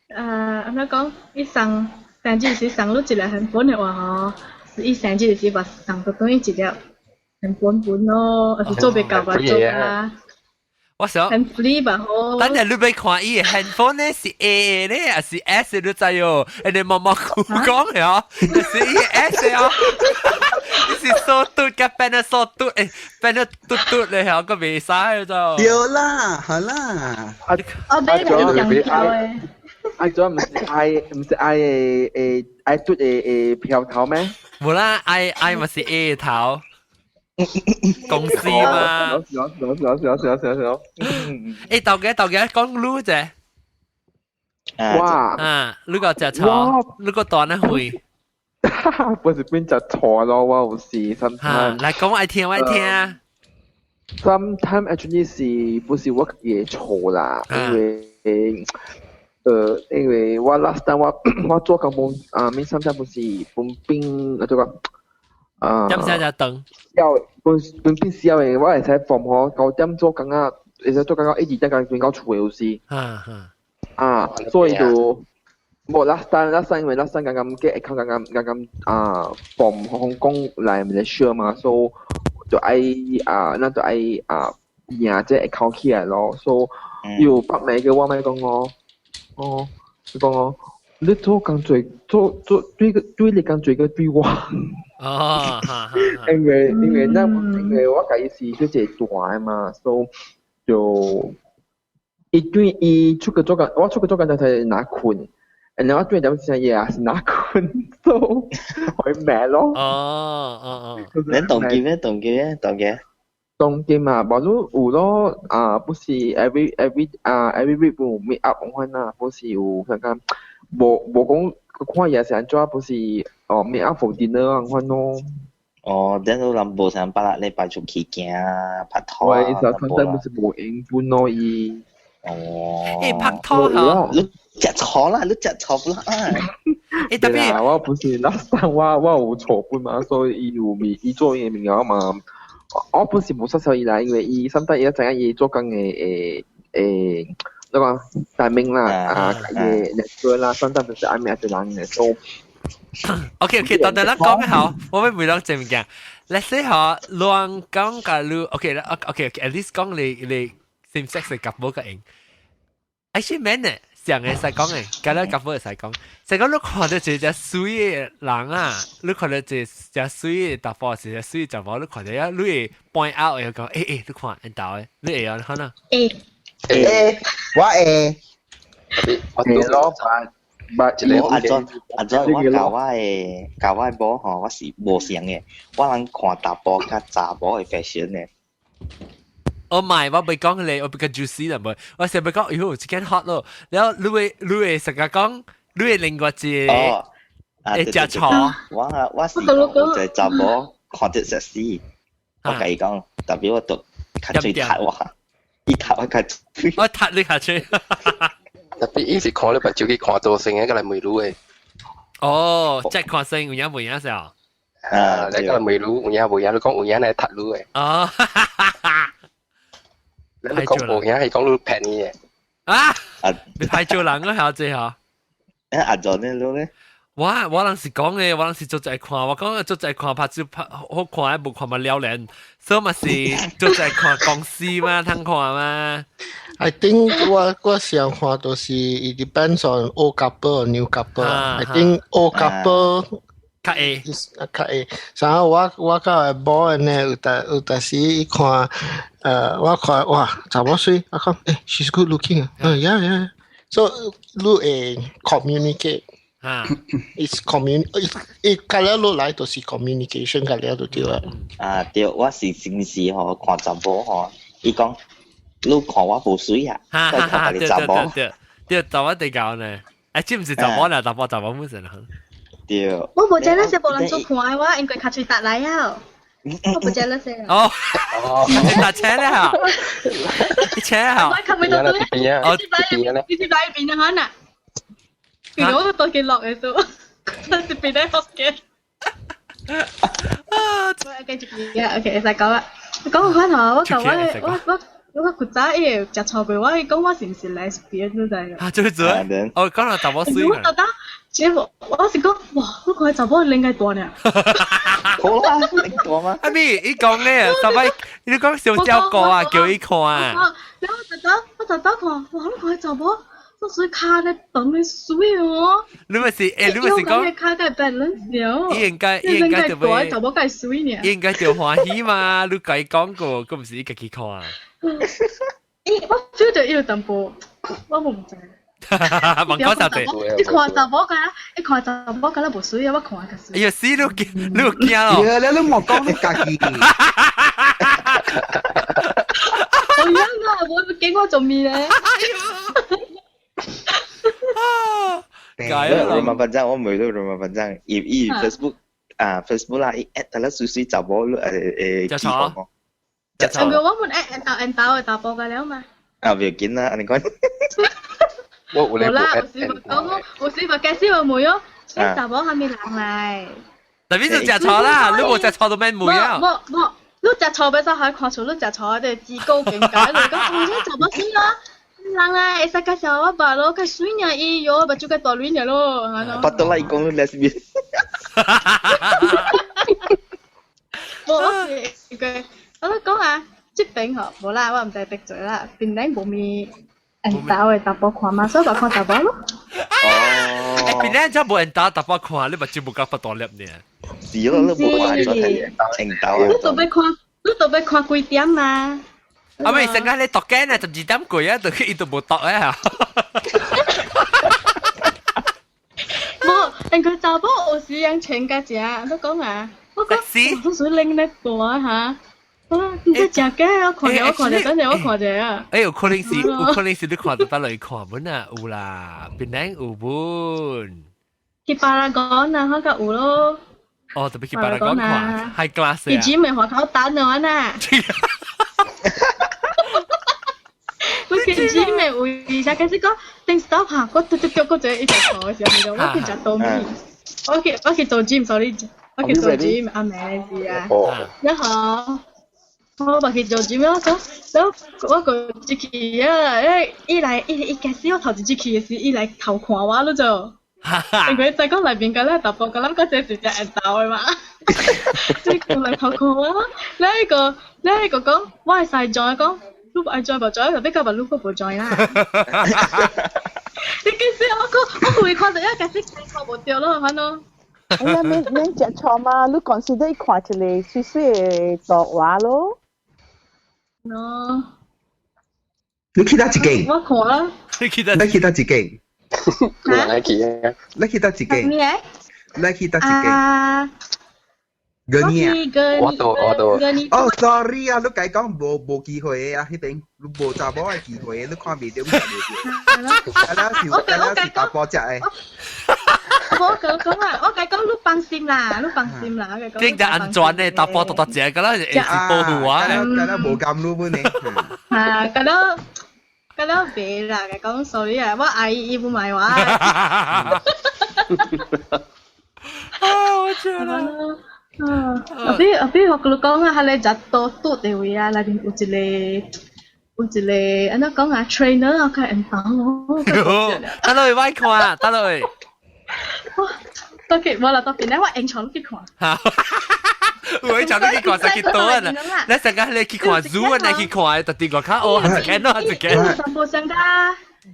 咁樣講，一生日時送你一個很本嘅話吼，伊生日時話送到等於一個很本咯，而是做別搞吧做啊。我想很 free 吧吼。等下你咪看伊 handphone 呢是 A 呢，還是 S 你知喲？人哋默默講嘅哦，是伊 S 哦，你是數嘟嘅，變咗數嘟，變咗嘟咧，我個未曬就。有啦，好啦。我俾你講咗誒。阿咗唔是愛嘟票頭咩？冇啦，愛咪是 A 頭。公司嘛，有。誒，豆嘅講擼啫，哇，擼個隻錯，擼個斷咧會，不是變隻錯咯，我有時 sometimes，嚟講我聽。sometimes actually 是不是我嘅錯啦？因為我 last time 我做工本sometimes 不是本兵那個。點先就等。本邊時候嘅，我係使放學9點做工啊，而且做工到1、2點鐘到厝嘅有時。所以就冇 last time 因為 last time 剛剛嘅 account 剛剛from Hong Kong 來 Malaysia 嘛，所以就那就贏這 account 起來咯，所以有北美嘅我咪講你講你做工做對你工做個對我。因為我介意是即係大嘛，所以就伊出去做工，我出去做工就係拿困，然後我對點先也是拿困，所以會咩咯？你動機嘛，無如有咯不是 every week 有 meet up 咁啦，不是有香港無講看嘢成做不是meet up for dinner 咁咯。等到諗無成8禮拜出去行拍拖啊，就肯定不是無緣分咯伊。拍拖嚇，你食錯啦，特別我不是 last time 我有錯本嘛，所以伊做嘢名額嘛。我本是冇失手以來，因為伊甚至而家陣間伊做緊嘅那個大名啦嘅 network 啦，甚至就是啱啱一人嘅都。OK， 當然啦，講好，我咪每兩隻物件。Let's say 嚇，亂講嘅路 ，OK，at least 講你 same sex 嘅夾冇嘅型。Actually man 呢上嘅使講嘅，今日甲夫嘅使講，使講你看到一隻水嘅人啊，你看到一隻水嘅答波是隻水嘅雜波，你看到啊，你會 point out 又講，你看人道嘅，你會啊，看啊。我會。我對咯，阿俊，我教我波吼，我是無相嘅，我能看大波甲查波嘅 fashion 嘅。我買我未講你，我比較 juicy 啦，唔係，我成日講，喲，呢間 hot 咯，然後你會成日講，你會另外一你食錯。我是講就查波看得實時，我甲伊講，代表我讀較最睇我，伊睇我較最，我睇你較最。特別伊是看你把手機看多成嘅，個嚟未รู้嘅。哦，即係看成有影冇影時候。你個嚟未รู้有影冇影，你講有影係睇รู้嘅。哦。你講冇影係講รู้平嘅。啊！你太做人嗰下最後。阿俊呢路咧？我當時講嘅，我當時做就係看，我講做就係看拍照拍好看，冇看咪了然，所以咪是做就係看公司嘛，通看嘛。I think 我想看都是 it depends on old couple or new couple. I think old couple 較 A 較 A。然後我個波呢有時看我看哇查某水，我講she's good looking 啊，yeah so 你會 communicate。It's it 隔了落來都是 communication 隔了就對啦。對，我是平時吼看查某吼，伊講你看我無水啊，再看你查某。對，查某地教呢？知唔是查某啦？查某冇成啦。對。我冇知那些無人做看我，應該較嘴達來啊。我冇知那些。哦，搭車咧嚇，車嚇。我靠咪到對，你知擺邊啊可能？原來我都幾落嘅數，是邊啲學嘅。繼續嘅 ，OK， 再講啦。講翻頭，我舊我古仔嘢食錯別，我講我是唔是 lesbian 都係。啊，最最，我講到查某水啊。我是講，哇，嗰個查某另外大呢。好啦，另大嗎？阿咪，你講咧，查某，你講小鳥哥啊，叫伊看啊。我就看，哇，你看查某。我水卡咧等你水哦！你咪是你咪是講卡嘅 balance 了。應該就會就冇計水呢。應該就歡喜嘛！你計講過，咁唔是自己看啊？我 feel 到要淡薄，我冇唔知。問講就對。你看查某㗎，你看查某㗎，你無水啊！我看佢水。哎呀，死你驚咯！你莫講你家己。我樣啊，我見我做咩咧？rumah panjang我唔去到 rumah panjang if Facebook Facebook 啦 at 啦水水查某就錯就錯我們 at 嘅查甫㗎了嘛唔要緊啦你講冇啦有時話介紹妹咯查某係咪人嚟特別就食錯啦你冇食錯到咩妹啊冇你食錯俾曬可以看出你食錯你至高境界你講你查某先啦人啊，會使介紹我爸咯，佢水呢伊有，把就個大女呢咯，不得啦，伊講你 lesbian。我都講啊，即邊嗬，冇啦，我唔使逼嘴啦，邊頂冇面人打嘅搭波看嘛，所以就看搭波咯。哦，邊頂真冇人打搭波看，你咪全部搞不大粒呢？是咯，你冇睇咗睇人打。你都要看幾點嘛？啊咪成日你讀緊啊，就2點幾啊，就佢都冇讀啊。冇，人佢查甫有時樣請家姐，都講啊，我講我水拎得多嚇，你只食嘅，我看着，等陣我看着啊。有可能是你看到得嚟看本啊，有啦，邊頂有本。去巴拉講啊，嗰個有咯。哦，特別去巴拉講看 ，high class 啊。你只咪學口蛋啊嘛。我見姊妹有而且其實講定 stop 下，我對嗰隻一直坐嘅時候，我去食到面，我去做 gym，sorry， 我去做 gym， 阿妹是啊，然後我咪去做 gym 咯，咁我個機器啊，伊來一開始我頭一機器嘅時，伊來偷看我咯就，因為在講內邊個咧，特別個諗嗰隻是隻人鬥嘅嘛，你過來偷看我，呢個講我係細咗講。你愛 join 無 join，就比較話你個無 join 啦。你幾時我會看到一個識錯無掉咯，反正。哎呀，免食錯嘛，你consider看一個水水嘅動畫咯。喏。你去到幾間？我看啦。你去到幾間？你去啊？你去到幾間？咩？你去到幾間？Gani 我到。哦 ，sorry 啊，你講冇機會啊，迄邊你冇查某嘅機會，你看未到，睇未到。是打波隻誒。我講啊，我講你放心啦，你放心啦，我講。驚得安全咧，打波多隻㗎啦，係保護啊。咁啦，冇咁魯本呢。係，咁啦別啦，講 sorry 啊，我阿姨唔係話。我知啦。比如我講啊，係你就多多地位啊，裏邊有一個，安怎講啊 ，trainer 啊，佢引導我。得落去歪看啊，得落去。多幾冇啦，多邊咧，我應場去看。我應場都去看實幾多啊？你成日你去看 zoo 啊，你去看特啲個卡哦，係幾多？係幾多？有淡薄上噶，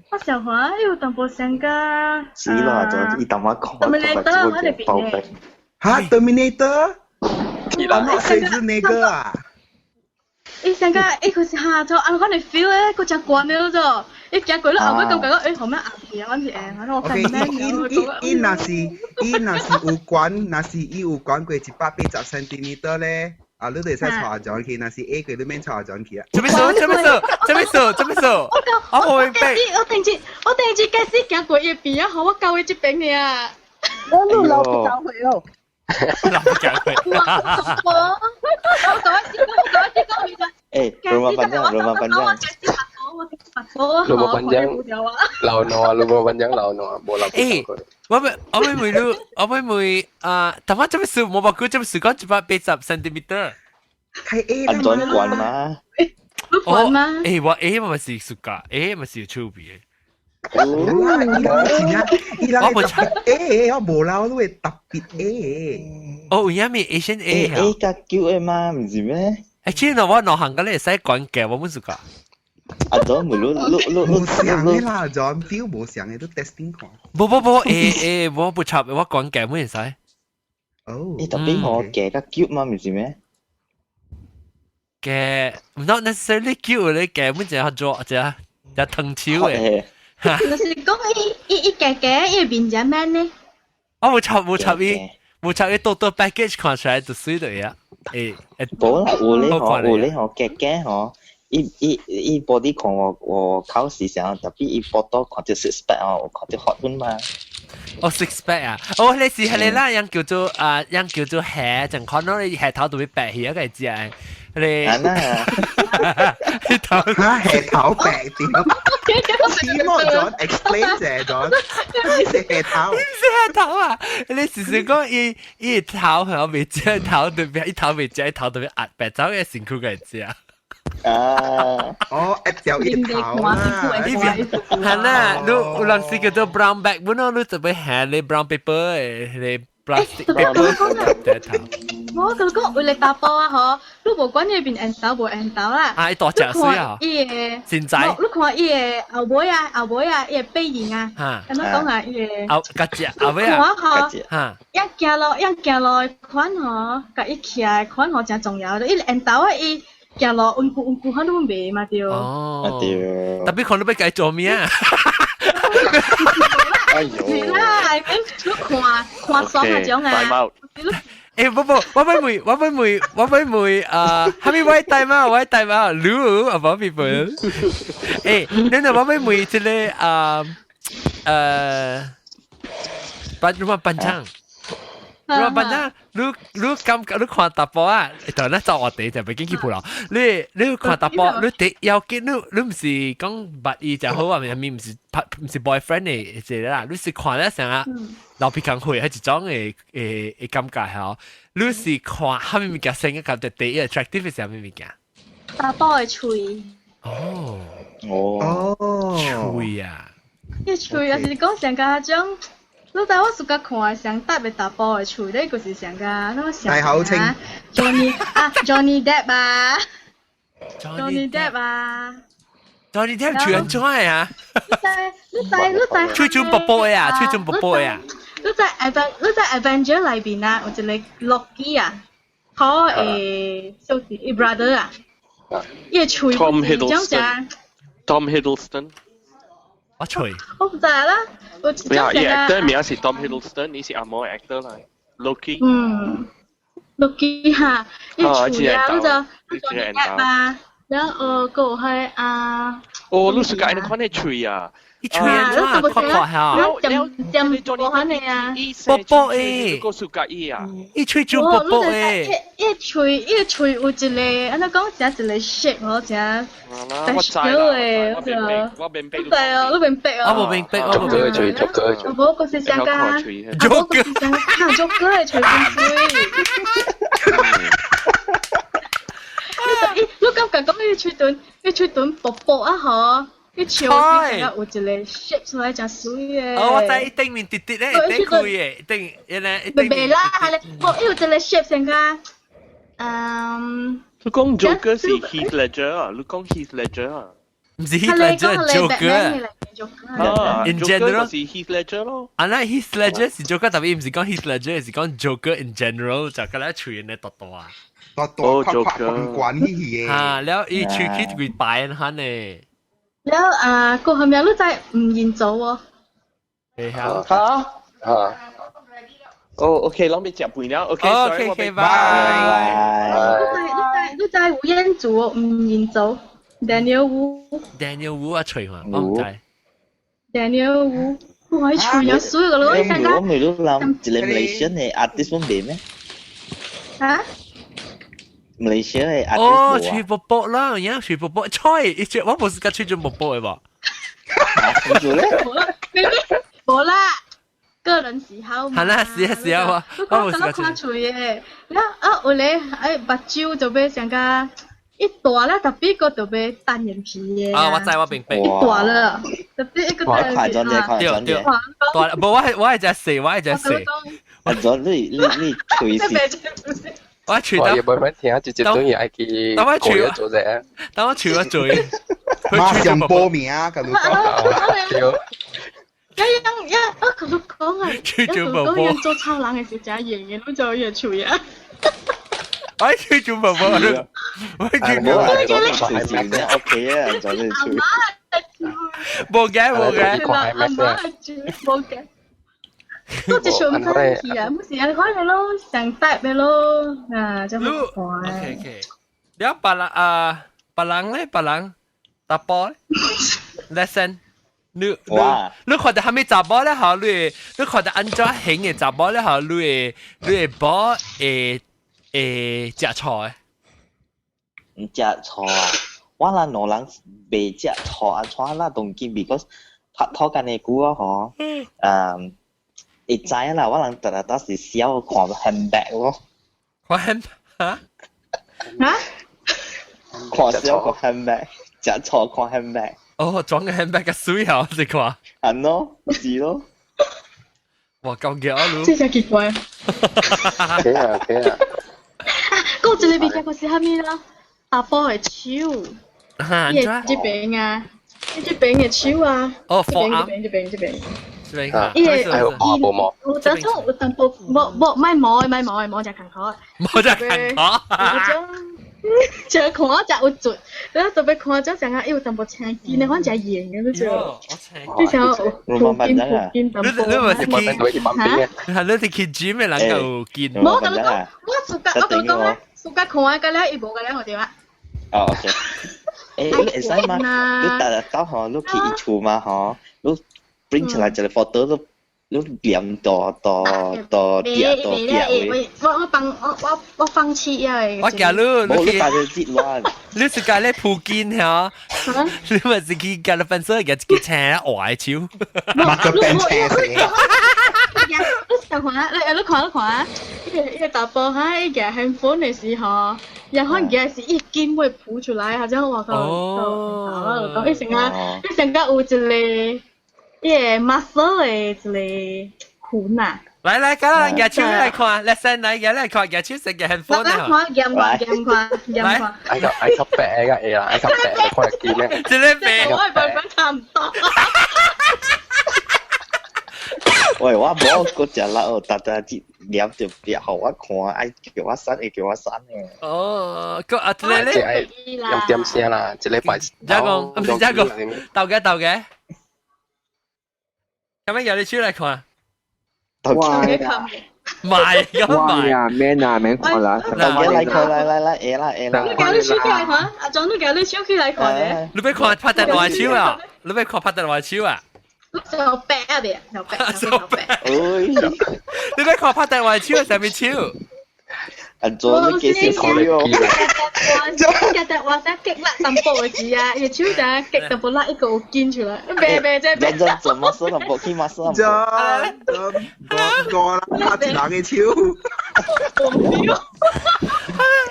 我小華有淡薄上噶。是啦，就一淡薄看。Terminator 我哋邊嘅。嚇 ，Terminator？我誰是那個啊？伊上個佢是下晝，我哋 feel 咧，佢只關了咗。伊行過咧，後尾感覺誒，後尾壓住啊，嗰時誒，我睇咩？伊那是有關，那是伊有關過180 cm 咧。啊，你哋使查上去，那是 A 佢都免查上去啊。做咩數？我冇明白。我第二次解釋行過一邊啊，好我教佢一邊嘅啊。我都留不教會咯。留不教會。我誒，rumah panjang。Rumah panjang, lumah panjang lawan bola.我妹但我做咩事？冇話佢做咩事講180 cm。係 A 啦嘛。安裝慣嘛。慣嘛。我 A 咪是暑假 ，A 咪是粗鄙嘅。我冇查 A， 我冇撈都係特別 A。哦，而家咪 Asian A 啊。A 加9嘛，唔是咩？之前我內行嘅咧，使講嘅，我冇暑假。啊，咗冇冇上嘅啦，John feel 冇上嘅都 testing 看。冇，我不插，我講嘅冇人使。哦。特別我嘅加9嘛，唔是咩？嘅，not necessarily 9咧，嘅冇就係做就藤條嘅。就是講伊嘅伊邊隻咩呢？我冇插伊多 package 看出來就水的呀。冇啦，有咧嘅嗬。一 body 看我考試上，特別一 photo 看到 six pack 啊，我看到好遠嘛。哦 six pack 啊，哦你是係你啦，樣叫做hair，就看到你 hair 頭特別白起一個字啊，你。啊那。頭hair 頭白點？似我咗 explain 謝咗，你是 hair 頭。你是 hair 頭啊？你試試講一頭係我未知頭特別，一頭未知頭特別壓白，走嘅辛苦嘅字啊。哦，一條一頭啊！係啦，你有陣時叫做 brown bag，本來你就俾下你 brown paper 誒，你 plastic paper 我咁講會嚟打波啊！嗬，你無管呢邊硬手無硬手啦。啊，大隻水啊！伊個現在，你看伊個後尾啊，伊個背型啊，咁樣講啊，伊個後尾啊，嚇，一行落款嗬，甲伊徛嘅款嗬真重要。伊硬手啊，伊。行路穩固很都未嘛對。哦，對。特別看你要改做咩啊？哎呦！係啦，你看爽嗰種啊。誒，我妹還沒我帶嘛，盧啊，冇 people。誒，你我妹即係rumah panjang。rumah panjang，你看大波啊？當然做我哋就未經去鋪啦。你看大波，你第要見你唔是講白衣就好啊？唔是 boyfriend 嘅啫啦。你是看咧成日老皮工會係一種嘅感覺係。你是看下面物件成日感覺第一 attractive 係啥物物件？大波嘅喙。喙啊！啲喙有時講成個種。你但我暑假看上特別大波嘅喙咧，就是上個那麼上大口清Johnny Depp 啊 Johnny Depp 啊。Johnny Depp 全做啊！你吹轉瀑布嘅啊，吹轉瀑布嘅啊！你在 Avenger 裏邊啊，有一個 Loki 啊，好誒，brother 啊，伊吹 Tom Hiddleston。我吹。我唔知啦，我唔係，actor 名是 Tom Hiddleston，你是阿毛 actor 啦 ，Loki。Loki 哈，伊吹啊，你就 Johnny Depp 啊。然後個係哦，你是個愛看你吹啊？伊吹啊，看看下。點做下你啊？波波誒，個是個伊啊？伊吹做波波誒。伊吹有一個，安怎講一個 shape 好只 special 誒，我明白。你明白哦？我明白，我明白。吹，我個是上家，Joker 係吹你感覺講你吹頓薄薄啊嗬，你潮啲成日有一個 shape 出來真水嘅。我知對面滴滴咧，對佢嘅，對原來。未啦，係咧，我有一個 shape 成個，你講 Joker 是 Heath Ledger 啊？你講 Heath Ledger 啊？唔是 Heath Ledger，Joker。In general 是 Heath Ledger 咯。啊，那 Heath Ledger 是 Joker，特別唔是講 Heath Ledger，是講 Joker in general，就咁樣吹嘅多多啊。多拍棍棍呢嘢啊，แล้วอีชื่อคิดวิปายนะฮะเนี่ยแล้วก็係咪都在唔現做喎？係OK，諗你食飯啦。OK，拜。都在唔現做，唔現做。Daniel Wu 啊，吹嘛，我唔知。Daniel Wu，我係吹有水噶咯，我咪都諗一個 Malaysian 嘅 artist 冇咩？嚇？Malaysia 嘅 artist 哦，吹波波啦，而家吹波波，吹，我不是講吹咗波波嘅吧？點做咧？冇啦，個人喜好嘛。係啦，是啊，我唔是講看吹嘅，有咧，目睭就俾上加一大啦，特別個就俾單眼皮嘅。啊，我知我明白。一大啦，特別一個單眼皮啊。對，大，不，我係只四，阿咗你吹先。我吹到，我冇乜聽，直接中意愛去等我吹做啫。等我吹我嘴，馬上報名啊！咁樣。我同佢講啊，講人做超人嘅時就係贏嘅，都就越吹啊！我吹做波波，我吹做。我吹先啫，OK 啊，就你吹。冇嘅。阿媽冇嘅。都只全部真係啊！冇時間開嘅咯，成搭嘅咯，真係快。OK，你有別人打波，lesson，你看到係咪打波咧？好，你看到按照興嘅打波咧？好，你波食菜。唔食菜啊！我啦老人未食菜啊，菜啦當見 because 拍拖緊嘅股啊，嗬，會知啦，我人特是小看 handbag 咯。看 handbag 嚇？看小看 handbag， 食菜看 handbag。哦，裝個 handbag 嘅水啊，你看。係咯，是咯。哇，夠嘅啊！真係奇怪。幾啊！嗰個你邊個是蝦米啦？阿波係超。嚇！呢邊啊，呢邊嘅超啊。哦，火鴨。呢邊。因為我就從我淡薄冇只坎坷，冇只坎坷，就看只有做，然後特別看只成日要淡薄青筋，你看只贏嘅嗰種，你想蹼筋淡薄，你咪係你哋見 gym 嘅人夠見，冇咁講，我咁講咧，暑假看嘅咧，一無嘅咧我點啊？哦 ，OK， 你會使嘛？你日到嗬，你去一處嘛嗬，你。bring 出來一個 photo 都黏到跌位。我放棄啊！我教你帶咗節亂。你是教你鋪肩嚇？你咪是去教你分手嘅個青壞超。抹個冰車死。你看，一個打波嚇，一個 handphone 嘅時候，然後嘅是一肩會鋪出來，或者我講一成個有一個。muscle 嘅一個款啊，嚟，咁啦，日超嚟看，lesson 嚟嘅嚟看，日超食嘅 handphone 啊。看，驗看。ไอ้ขับแปะก็ล่ะไอ้ขับแปะคนกินเนี่ย即係咩？我係笨差唔多。喂，我冇嗰隻啦，我特念就別好我看，愛叫我刪，叫我刪嘅。哦，個啊，你係用點聲啦，一禮拜。加工，唔係加工，鬥嘅。咁樣有你出嚟看。哇！買咁呀，咩啊，咩看啦？嚟看嚟，A 啦。你搞你手機嚟看，阿莊都搞你手機嚟看嘅。你俾看拍電話手啊？你俾看拍電話手啊？手背啊啲，手背。你俾看拍電話手上面手？阿莊都幾少睇喎。日日話聲激甩淡薄嘅字啊，要超就激淡薄甩一個堅出嚟，咩啫？真怎麼說淡薄？起碼說淡薄。個啦，一冷嘅超。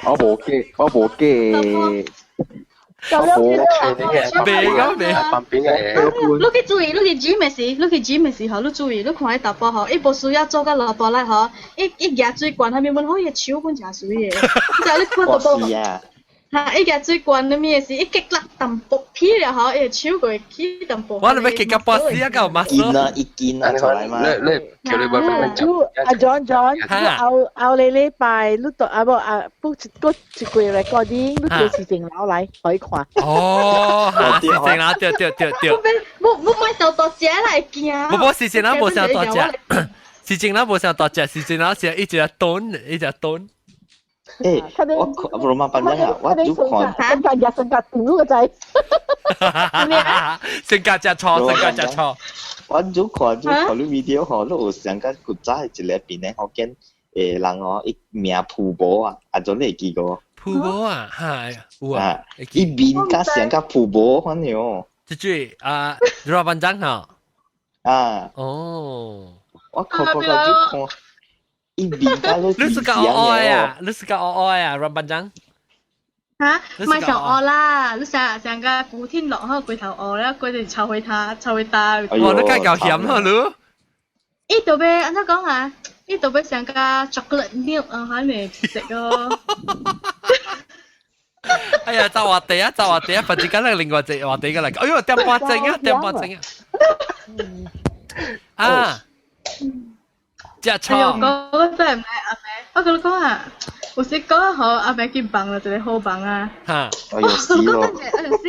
我冇機。旁邊嘅。你去注意，你去 gym 嘅時候，你注意，你看喺大波嗬，一部水一做個落波嚟嗬，一夾水罐，下面問可以超半茶水嘅，就你看大波。嚇！一夾水罐你咩事？一激甩淡薄皮了嗬，一超過起淡薄。我你咪激個波絲一嚿嘛？見啊，出來嘛。你叫你揾翻就。阿 John，เอา你拜，你讀啊不嗰一個 recording，你叫事情攞嚟可以看。哦，事情攞對。冇買到多隻嚟驚。冇事情攞冇上多隻，事情攞冇上多隻，事情攞是一隻噸。我羅馬班長啊，我要看。性格點個仔？性格就錯。我要看你 video 嗬，你有上個古仔一個邊咧，我見人哦，一名鋪波啊，阿種你會記過？鋪波啊，係有啊，一邊加上個鋪波反樣。即係啊，羅班長嗬。啊。哦。我看。一邊加都你是個愛啊，羅班長。嚇，咪上鵝啦！你成個古天樂喺個龜頭鵝咧，佢哋湊去打。哇！你梗係夠險啦，你！呢度俾安怎講啊？呢度俾成個 chocolate milk 啊，喺嚟食咯。哎呀，就話地啊，忽然間咧另外一隻話地嘅嚟，哎呦，掂半正啊！啊！只錯。講真係唔係阿妹，我同你講啊。有時講好阿妹見病啦，就係好病啊！嚇！我有事咯。小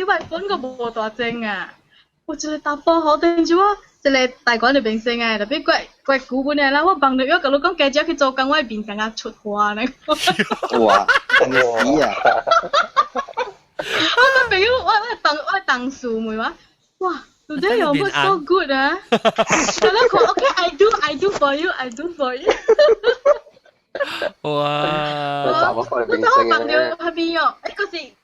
慧本個冇大症啊，我就係打波好定住啊，就係大個你病性啊，特別怪古本嚟啦，我病到一個老公繼續去做工，我係變成阿出花咧。哇！你死啊！我個朋友我當樹妹話，哇，today your work so good 啊！就咧佢 OK，I do for you。哇！我朋友喺邊樣？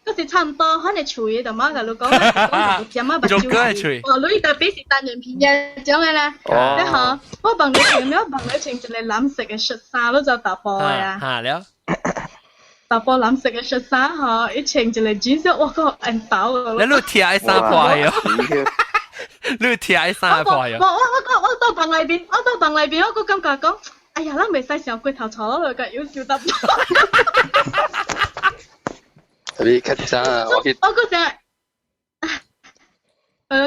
嗰時差唔多，可能除嘢就媽就老講，講乜做嘅除。哦，女特別是單人片嘅種嘅咧。你好，我朋友穿住你藍色嘅恤衫咯，就打波呀。嚇了。打波藍色嘅恤衫嗬，一穿住嚟轉身，我個人倒嘅。你攞貼喺衫破咗。你貼喺衫破咗。我到棚裏邊，我個感覺講。哎呀，咱未使上龜頭坐落去，要笑得。你咳咋？我嗰陣，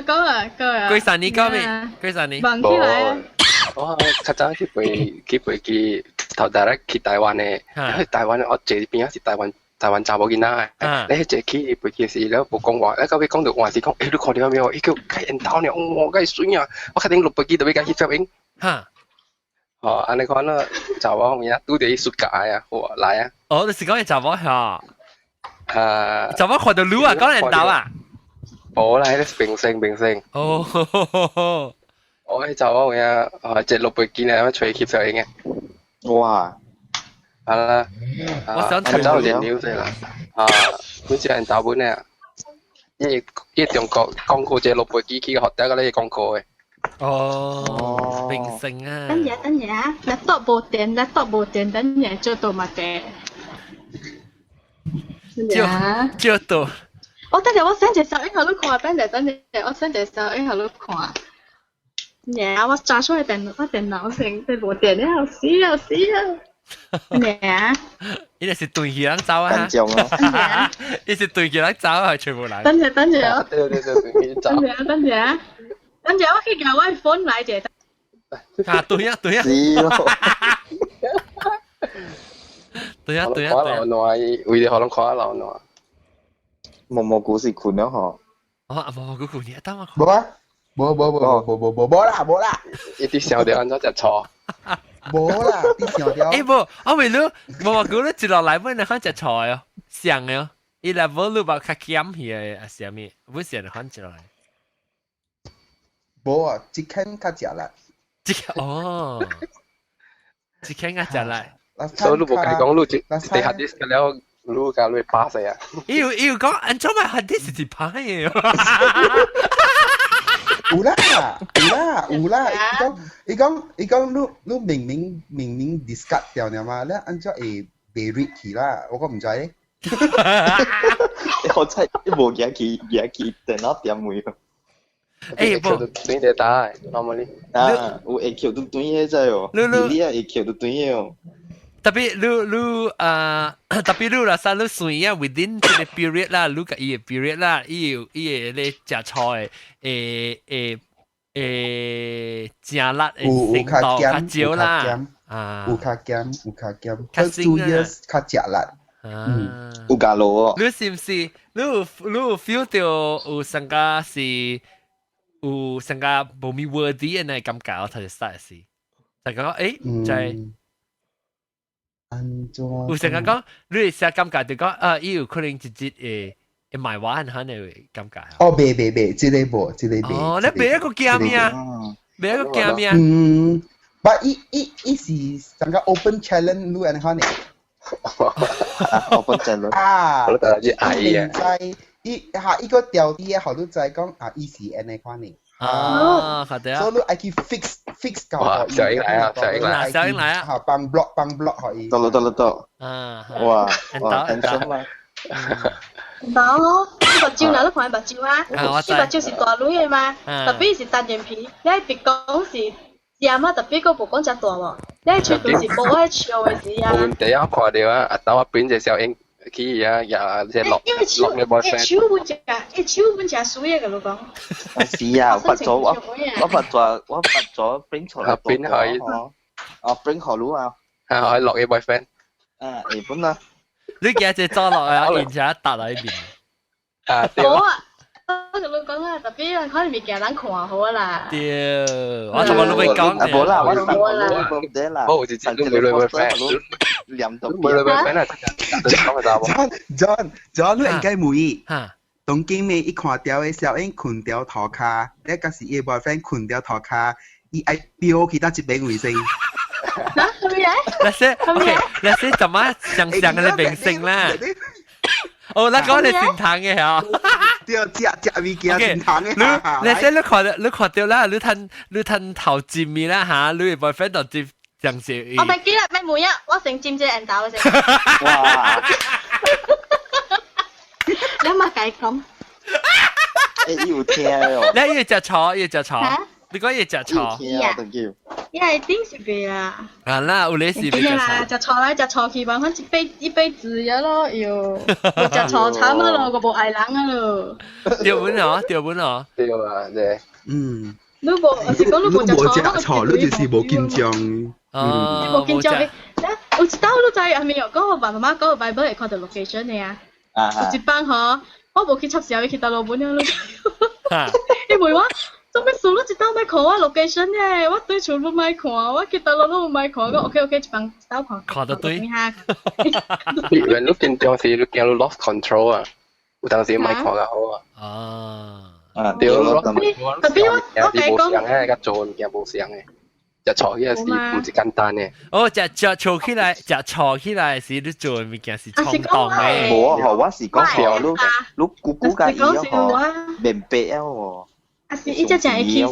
講啊。龜神你講咩？龜神你。問起來。我咳咋去飛頭第一去台灣咧，去台灣我這邊係台灣查某囡仔，你去去飛機時，你冇講話，你到尾講到話是講，你看到未有？伊叫開煙頭呢，我梗係水啊！我肯定落飛機度俾佢攝影。嚇！哦，安尼看咯，查某咩啊？拄着伊暑假啊，好啊，來啊！哦，你是講嘅查某嚇？查某看到女啊，講人鬥啊？冇啦，迄個明星。哦，我係查某咩啊？即落飛機咧，咁隨攝攝影嘅。哇！係啦，我想睇到啲 news 啦。好似人查某咧，一中國廣告即落飛機去個學校嗰啲廣告嘅。哦，明星啊！等嘢啊 ！laptop 冇電，等嘢做到乜嘅？做到。我等陣我 send 隻手影後都看，等陣我 send 隻手影後都看。呀，我抓出来電腦成對部電腦死呀！呢個是對住人走啊！緊張啊！呢是對住人走係全部嚟。等住，對，我去叫我 phone 來者。啊，對啊！是咯。對啊！為你可能看下老喏。蘑菇是困了嗬。蘑菇你得嘛？冇啊！冇啦！一啲小條安咗隻錯。冇啦，啲小條。冇，我為咗蘑菇咧接落嚟，本嚟看隻菜哦，上嘅哦，伊來無你把較鹹去嘅係咩？本時嚟看接落嚟。冇啊，chicken 較食啦。哦，chicken 較食啦。所以你冇講你地下啲嘅了，你講你巴死啊！要講，安怎咪係啲是派嘅？有啦，伊講你明明 discard 掉了嘛，咧按照會被 read 去啦，我講唔知咧。我真係冇嘢去電腦點位咯。誒，冇對地打，normally 啊，有會橋到對嘢真哦，你啊會橋到對嘢哦。特別你啦，曬你算啊 ，within 這個 period 啦，你個伊個 period 啦，伊咧食菜正辣嘅程度較少啦，啊，有較鹹，較 2 years 較食辣，有加路哦。你是唔是？你有 feel 到有成個是有成個冇咪 worthy 嘅那感覺，我頭先曬是，就講誒就係。有成日講，你哋成日感覺就講啊，伊有可能直接會賣話很嘅感覺。哦，未，這個無。哦，你賣一個驚咩啊？賣一個驚咩啊？But 伊是成個 open challenge 你安尼呢 ？open challenge 啊，我覺得係啊。伊個調啲好多就係講啊，伊是安尼款呢。啊，好的啊。所以你愛去 fix 搞。哇，小英來啊！好，幫 block 可以。到。啊，哇，很深啊。冇，啲白椒嗱，你看白椒啊？啲白椒是大女嘅嘛，特別是單眼皮，你別講是鹹啊，特別個無講只大喎，你全部是冇喺潮嘅時啊。第一看到啊，阿豆啊，變隻小英。去啊！也即係落嘅 boyfriend。超本隻水嘅，老講。是啊，我發咗 bring 出嚟。bring 可以。bring 好路啊。係可以落嘅 boyfriend。日本啊。你幾隻裝落啊？然之後搭喺邊。好啊！我同你講啊，特別可能未見人看好啊啦。屌，我同我老妹講嘅。冇啦，我冇得啦。我直接都冇女 boyfriend。兩度。冇女 boyfriend 啊！John 你應該唔會。當今嘅一看到嘅小英困掉頭殼，你嗰時伊 boyfriend 困掉頭殼，伊愛飆其他一邊衛生。那些怎麼想嘅明星啦？哦，那個你善談嘅嚇。對，食物件善談嘅。你看到啦，你睇頭尖面啦嚇，你嘅 boyfriend 就接上時。我咪記得咩每日我成尖隻人豆先。哇！你乜計咁？要聽喎。你要隻錯。你講要隻錯。因為頂是別啊。啊啦，有你是別隻錯。隻錯來隻錯去，揾翻一杯字咗咯，要隻錯慘啊咯，個部藝人啊咯。掉本啊！掉啊，啫。你冇，我是講你冇隻錯，你就是冇緊張。你冇緊張嘅，我知道你就係咪又講我爸爸媽講個 Bible 嚟看到 location 嘅啊？有一班嗬，我冇去插時候去到老本了。你唔話？做咩數都一刀咪看我 location 嘅，我對全部咪看，我見到都唔咪看，我 OK 一幫刀看。看得對。原來你緊張時，你驚你 lost control 啊，有當時咪看嘅好啊。對咯，特別我講嘅，而做唔見冇相嘅，就錯嘅事唔是簡單嘅。哦，就錯起來時，你做嘅物件是衝動嘅。冇啊，我是講笑，你估計伊啊，明白啊喎。啊是，伊只淨係氣消，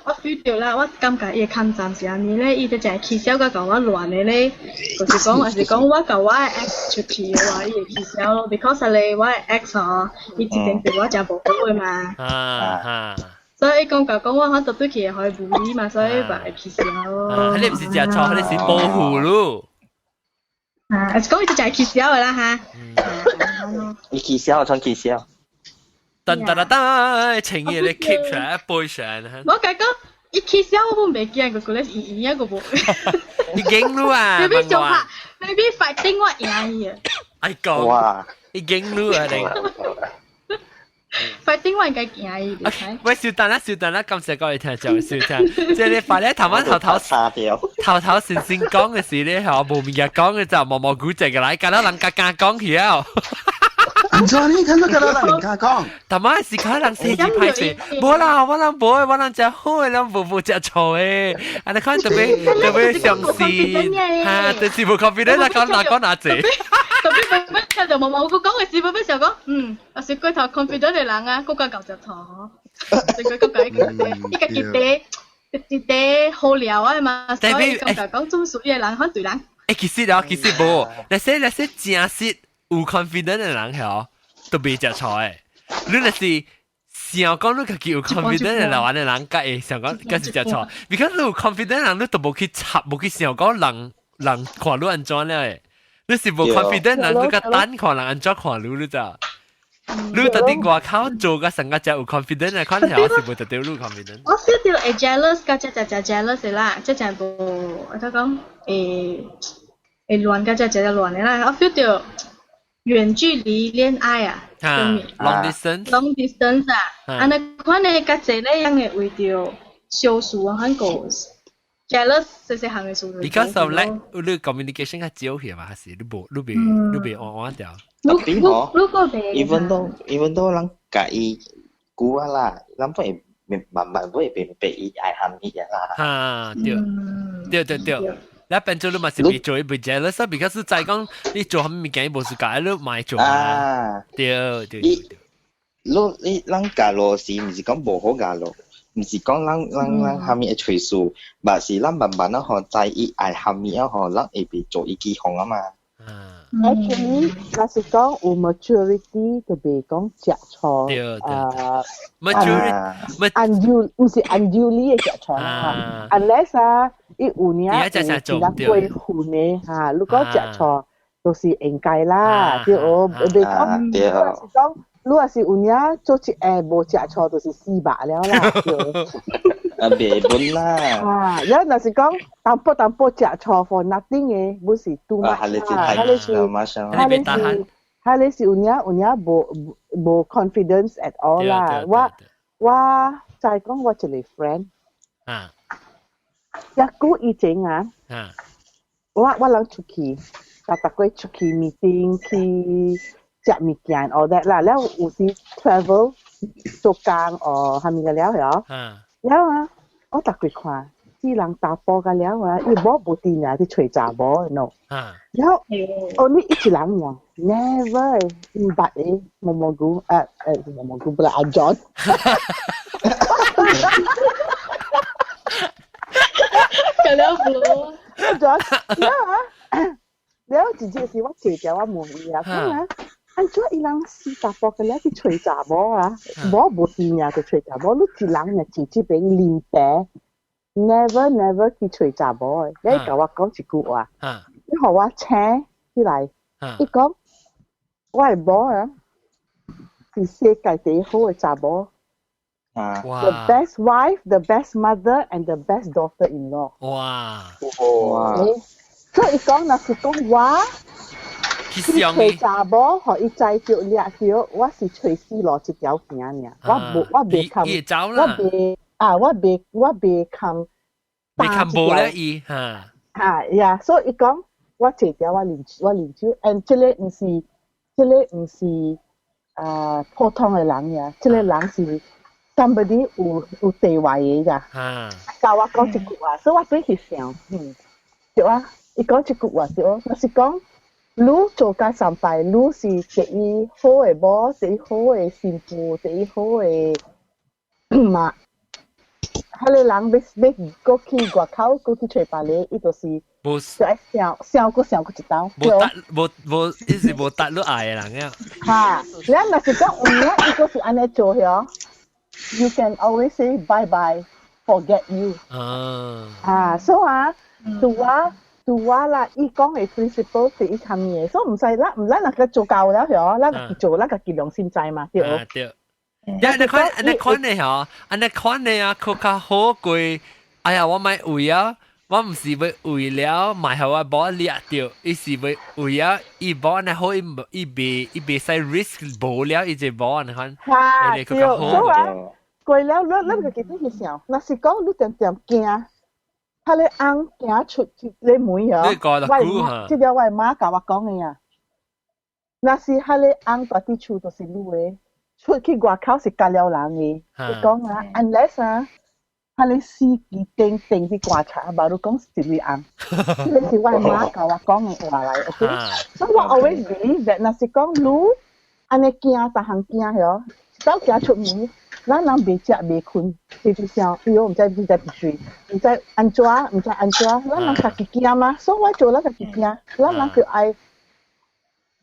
我 feel 到啦，我感覺伊抗戰是安尼咧，伊只淨係氣消個講我亂嘅咧，就是講我甲我嘅 ex 出去嘅話，伊會氣消咯 ，because 你我嘅 ex 吼，伊之前對我真無好嘅嘛。所以講我可能對佢可以bully嘛，所以咪氣笑咯。你唔是食錯，你是保護咯。講佢就係氣笑嘅啦嚇。你氣笑，穿氣笑。噔，情意你 keep 上一背上。我講一氣笑我唔係驚個咧，一個冇。你驚咯啊？Maybe 做下 ，maybe fighting 我贏嘅。I講。哇！你驚咯啊你。快啲揾嘅件嘢。喂，小等啦，今次過嚟聽就小聽，即係你快咧頭先頭先講嘅事咧，係我冇面日講嘅就毛古靜嘅啦，搞到人家講曉。唔錯，你看到搞到人家講。頭先是可能寫字派詞，冇啦，我諗就好，諗冇只錯誒，啊你看特別上司，嚇，對是冇 confident 啦，講哪隻？特別就冇講嘅事，冇時候講，我是龜頭 confident 嘅人啊，嗰個舊隻錯，成個嗰個依個結地好聊啊嘛，所以講中屬於人看對人。其實冇，那些真係有 confident 嘅人係都未隻錯誒，你那是想講你自己有 confident 嘅人玩嘅人，家會想講嗰是隻錯 ，because 你有 confident 人，你都冇去插，冇去想講人看你安怎咧。你是冇 confident 人，你個單看人安怎看你咋？你特定外口做個成個只有 confident 嘅，看係我是冇特定有 confident。我 feel 到係 jealous，個只 jealous 啦，即係冇我講亂個只亂嘅啦。我 feel 到遠距離戀愛啊，long distance 啊，啊那可能個只咧樣嘅為咗消除韓國。jealous 細行嘅數據。Because of like 你 communication 係少啲嘛，還是你別按掉。邊個？even though 人介意估啊啦，人不會慢慢會被伊愛喊伊啦。哈，對。你變做你嘛是被做被 jealous， because 再講你做乜物件冇事解，你買做啊。對。你人假咯是唔是講無好假咯？唔是講人下面嘅隨數，而是咱慢慢啊，在意愛下面啊，咱會被做一支紅啊嘛。Actually，那是講有 maturity，就別講食錯。maturity，唔是 unduly 嘅食錯。unless 啊，伊有呢，人會換嘅嚇。如果食錯，就是應該啦。對哦，別講，是講。如果是有影做一下無食錯，就是死白了啦。袂本啦。然後若是講淡薄食錯 for nothing 嘅，不是 too much 啦。係你是有影無 confidence at all 啦。我就係講我一個 friend，一股以前啊，我諗出去，大概出去 meeting 去。食物件 all that 啦，แล้ว有時 travel 做工哦，係咪嘅了係哦？แล้ว啊，我特別看，啲人打波嘅了啊，伊冇電啊，啲吹炸波，no。แล้ว我呢一個人呀 ，never 唔白嘅，冇估不啦，阿 John。咁了不？阿 John，แล้ว直接是我姐姐我問伊啊，講啊。安怎伊人死打波嘅咧去吹查某啊？冇電啊，就吹查某。你一人呢自己俾練白 ，never 去吹查某嘅。你甲我講一句話，你互我請起來，伊講我係某啊，是世界最好嘅查某。The best wife, the best mother, and the best daughter-in-law。哇！所以伊講，若是講我。吹查某，互伊知着掠着，我是吹死路一條行爾。我袂冚，我袂冚。袂冚無咧伊嚇。呀，所以伊講我一條我啉酒，and 這個唔是普通嘅人呀，這個人是 somebody 有地位嘅㗎。教我講一句話，所以我對佢想，對啊，伊講一句話對哦，我是講。你做家上拜，你是第一好嘅某，第一好嘅媳婦，第一好嘅媽。迄個人要過去外口，過去吹白咧，伊就是笑過一刀。無，伊是無達你愛嘅人呀。嚇，你若是講有影，伊個是安尼做嘅。you can always say bye bye, forget you. So 做話啦，伊講嘅 principle 是伊參嘢，所以唔使啦，唔咱那個做夠了嗬，咱做那個結量先知嘛，對。對。呀，你看你嗬，你看你啊，佢較好過，哎呀，我買為啊，我唔是為為了買好啊，冇掠掉，伊是為為啊，伊冇你好，伊別使 risk 冇了，伊就冇你看。係，對，所以啊，過了，咱個結論係啥？那是講你點驚。他咧翁行出去咧門嗬，即係我媽教我講嘅啊。那是他咧翁大啲厝就是你嘅，出去外口是隔了人嘅。你講啊 ，unless 啊，他咧司機定啲觀察，冇你講是你翁。呢是我媽教我講嘅話嚟 ，OK。所以我 always believe that 那是講你，安尼驚，逐項驚嗬，走行出門。咱人未食未困，你就想，哎呦，唔知必須，唔知安怎，咱人家己驚嘛，所以我做咱家己驚，咱人就愛，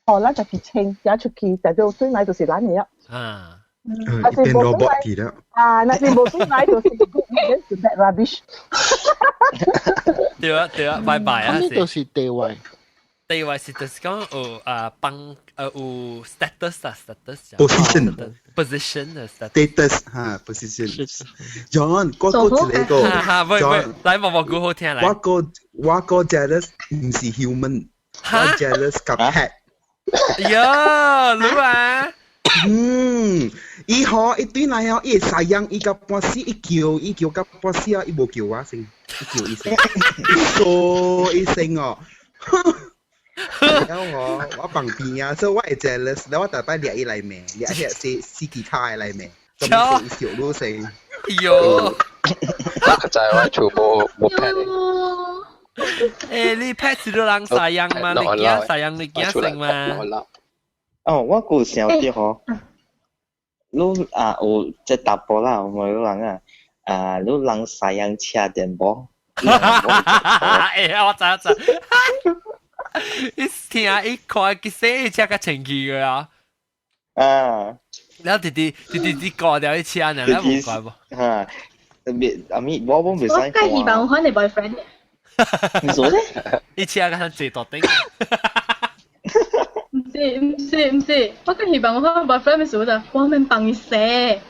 咱家己清，行出去，但係對來就是咱嘅。變 robot 嚟啦。那是冇對來就是 good news to bad rubbish。對啊，拜拜啊！呢度是地位。地位是就是講幫有 status 啊 status position 啊 status 嚇 position。John，嗰個一個 John，來默默估好聽嚟。我個 jealous 唔是 human， 我 jealous กับ pet。呀，你啊？伊嗬，伊對嚟哦，伊sayang伊個半死，伊叫個半死啊，伊冇叫我先，伊叫伊聲，伊聲哦。แล้ว我ปังปีอ่ะ so ว่า jealous แล้วว่าแต่ไปเรียกอะไรแม่เรียกให้ซีกีท่าอะไรแม่ก็ไม่เคยเสียวรู้สิโยเข้าใจว่าชูโบแพท你แพทย์สิรังสายังมา你驚สายัง你驚成嘛我個想啲嗬你有即答波啦我有人你人สายัง車電波我知伊聽伊看佢寫只個情緒嘅啊，然後弟過掉一車呢，你冇怪不？我唔使。我梗希望我揾你 boyfriend。你說咧？一車個最多頂。唔是，我梗希望我揾 boyfriend 嘅時候就我們幫你寫。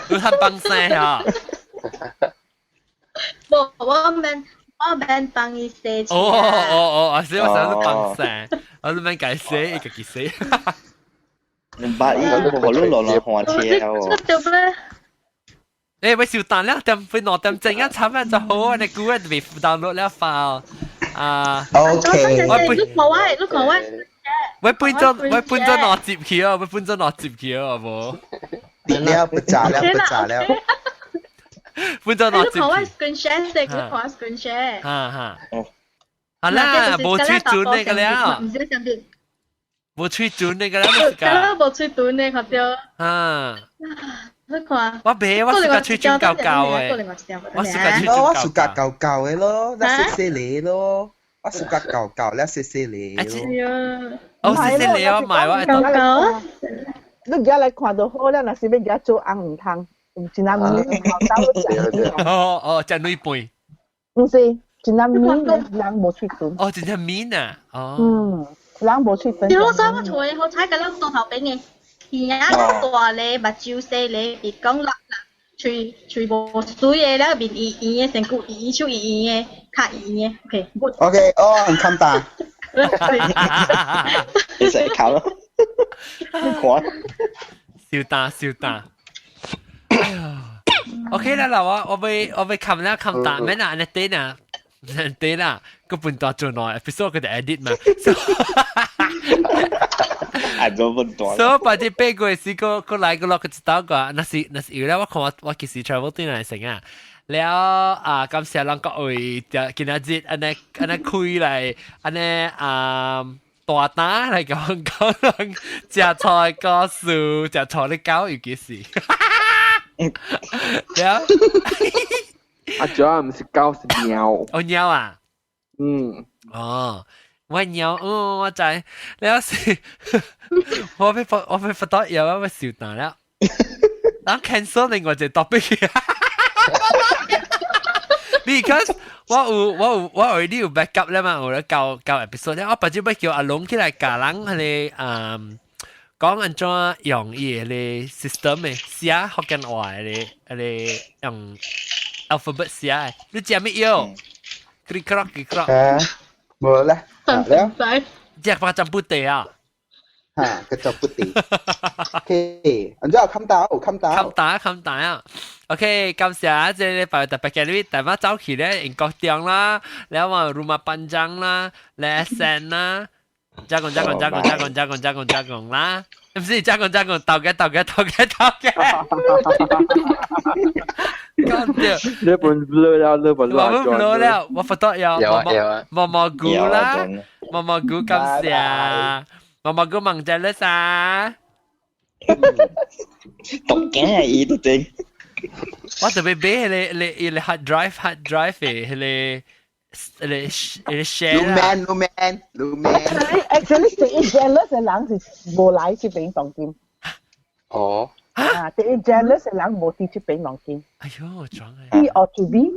你很幫寫啊？我們幫你寫詞。我想你幫寫，我你們改寫，一個幾寫。把依個我攞落換車喎。喂，小蛋咧，點攞點正一產品就好啊！你估人未負擔落了 file OK。你講我。喂，搬咗落接去啊！喂，搬咗落接去啊！冇。跌了，不炸了。搬咗落接去。你講我 screen share 食，你講我 screen share。好啦，冇吹轉你個了。唔知上邊。冇吹轉你個了，冇吹轉你個掉。你看。我是個吹轉舊嘅。我是個舊嘅咯，那細你咯。我是個舊咧，細你咯。我細你我買我舊。你而家嚟看到好啦，那是要而家做紅唔湯。一粒面，只女背。唔是，一粒面人冇吹斷。一粒面啊，人冇吹斷。你攞衫我除好睇嘅啦，到頭俾你。而家大咧，目睭細咧，別講辣，全部水嘅啦，邊圓嘅成個圓超圓嘅，卡圓嘅 ，OK。哦，唔襟打。你成日靠咯，你看。笑打。OK 啦，我被冚啦冚大咩啊？你對啦，個半段做耐 episode 佢哋 edit 嘛。所以把啲背過時個來個落個知道個，那是有啦。我看我其實 travel 對嚟成啊。แล้ว咁เสียหลังก็กินอาจิตอันนี้คุย嚟อันนี้ตัวตา嚟講食菜個數食菜你搞有幾時？主要唔是狗是貓。貓啊？我貓我知。แล้วสิ我被發到有啊，我笑大啦。咱 cancel 另外一個 topic。Because 我 already 有 backup 咧嘛，我咧教 episode 咧，我不知要叫阿龍起來教人佢哋講安怎用伊個 system 嘅寫福建話嘅用 alphabet 寫嘅，你知咩樣？click clock click clock。冇咧，แล้วแจกปลาจำปุเตะอ่ะกระจกปุติโอเคอันนี้เอาคำตาอ่ะโอเค今時啊即係拜特別嘅呢大媽早期咧英國店啦แล้วว่ารูมาปันจัง啦และ SN 啦จ้ากง啦唔是จ้ากง鬥嘅日本 blur 了我發覺有毛毛菇啦毛毛菇今時啊毛毛菇問咗啦啥讀緊係依度整我特別俾你 hard drive 嘅你 share 路 man actually 第一 jealous 嘅人是無來去俾當金哦第一 jealous 嘅人無啲去俾當金哎呦裝啊 He ought to be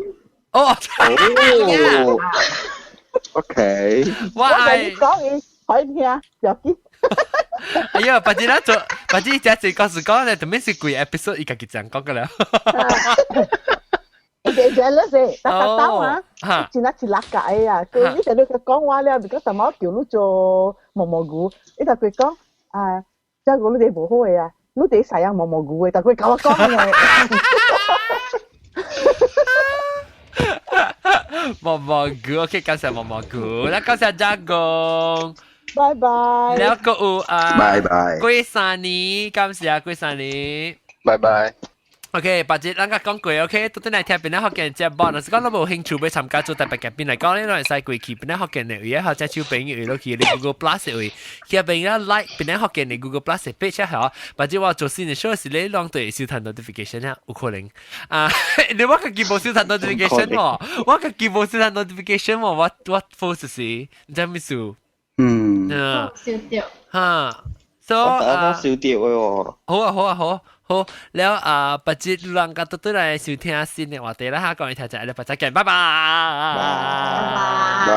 OK 我係講嘢可以聽有啲哎呀，把這只字告訴講咧，做咩是貴 episode 伊家己這樣講嘅啦。你哋 jealous 嘅，但係當啊，前一次辣解啊，佢呢度佢講話咧，如果什麼叫你做毛毛菇，呢度佢講啊，即係我哋冇好嘅啊，你哋使用毛毛菇嘅，但佢咁講嘅。毛毛菇 ，OK， 感謝毛毛菇，那感謝張公。拜拜。แล้วก็拜拜。龜山尼，感謝龜山尼。拜拜。OK，把這兩個講過 ，OK，到底嚟聽邊啲學嘅人接幫？若是講你冇興趣要參加做特別嘅邊嚟講咧，攞嚟使過去邊啲學嘅人位，或者招朋友落去你 Google Plus 位，其實邊啲 like 邊啲學嘅人 Google Plus page 下，或者話做新嘅 show 時你啷對收睇 notification 啊？有可能啊，你我個基本收睇 notification 喎，我個基本收睇 notification 喎，我 post 時，你知咩事？燒掉so 燒掉喎。好，แล้วปัจจุบันก็ตัว嚟收聽新嘅話題啦嚇，講嚟聽就係你，拜拜見，拜拜。拜。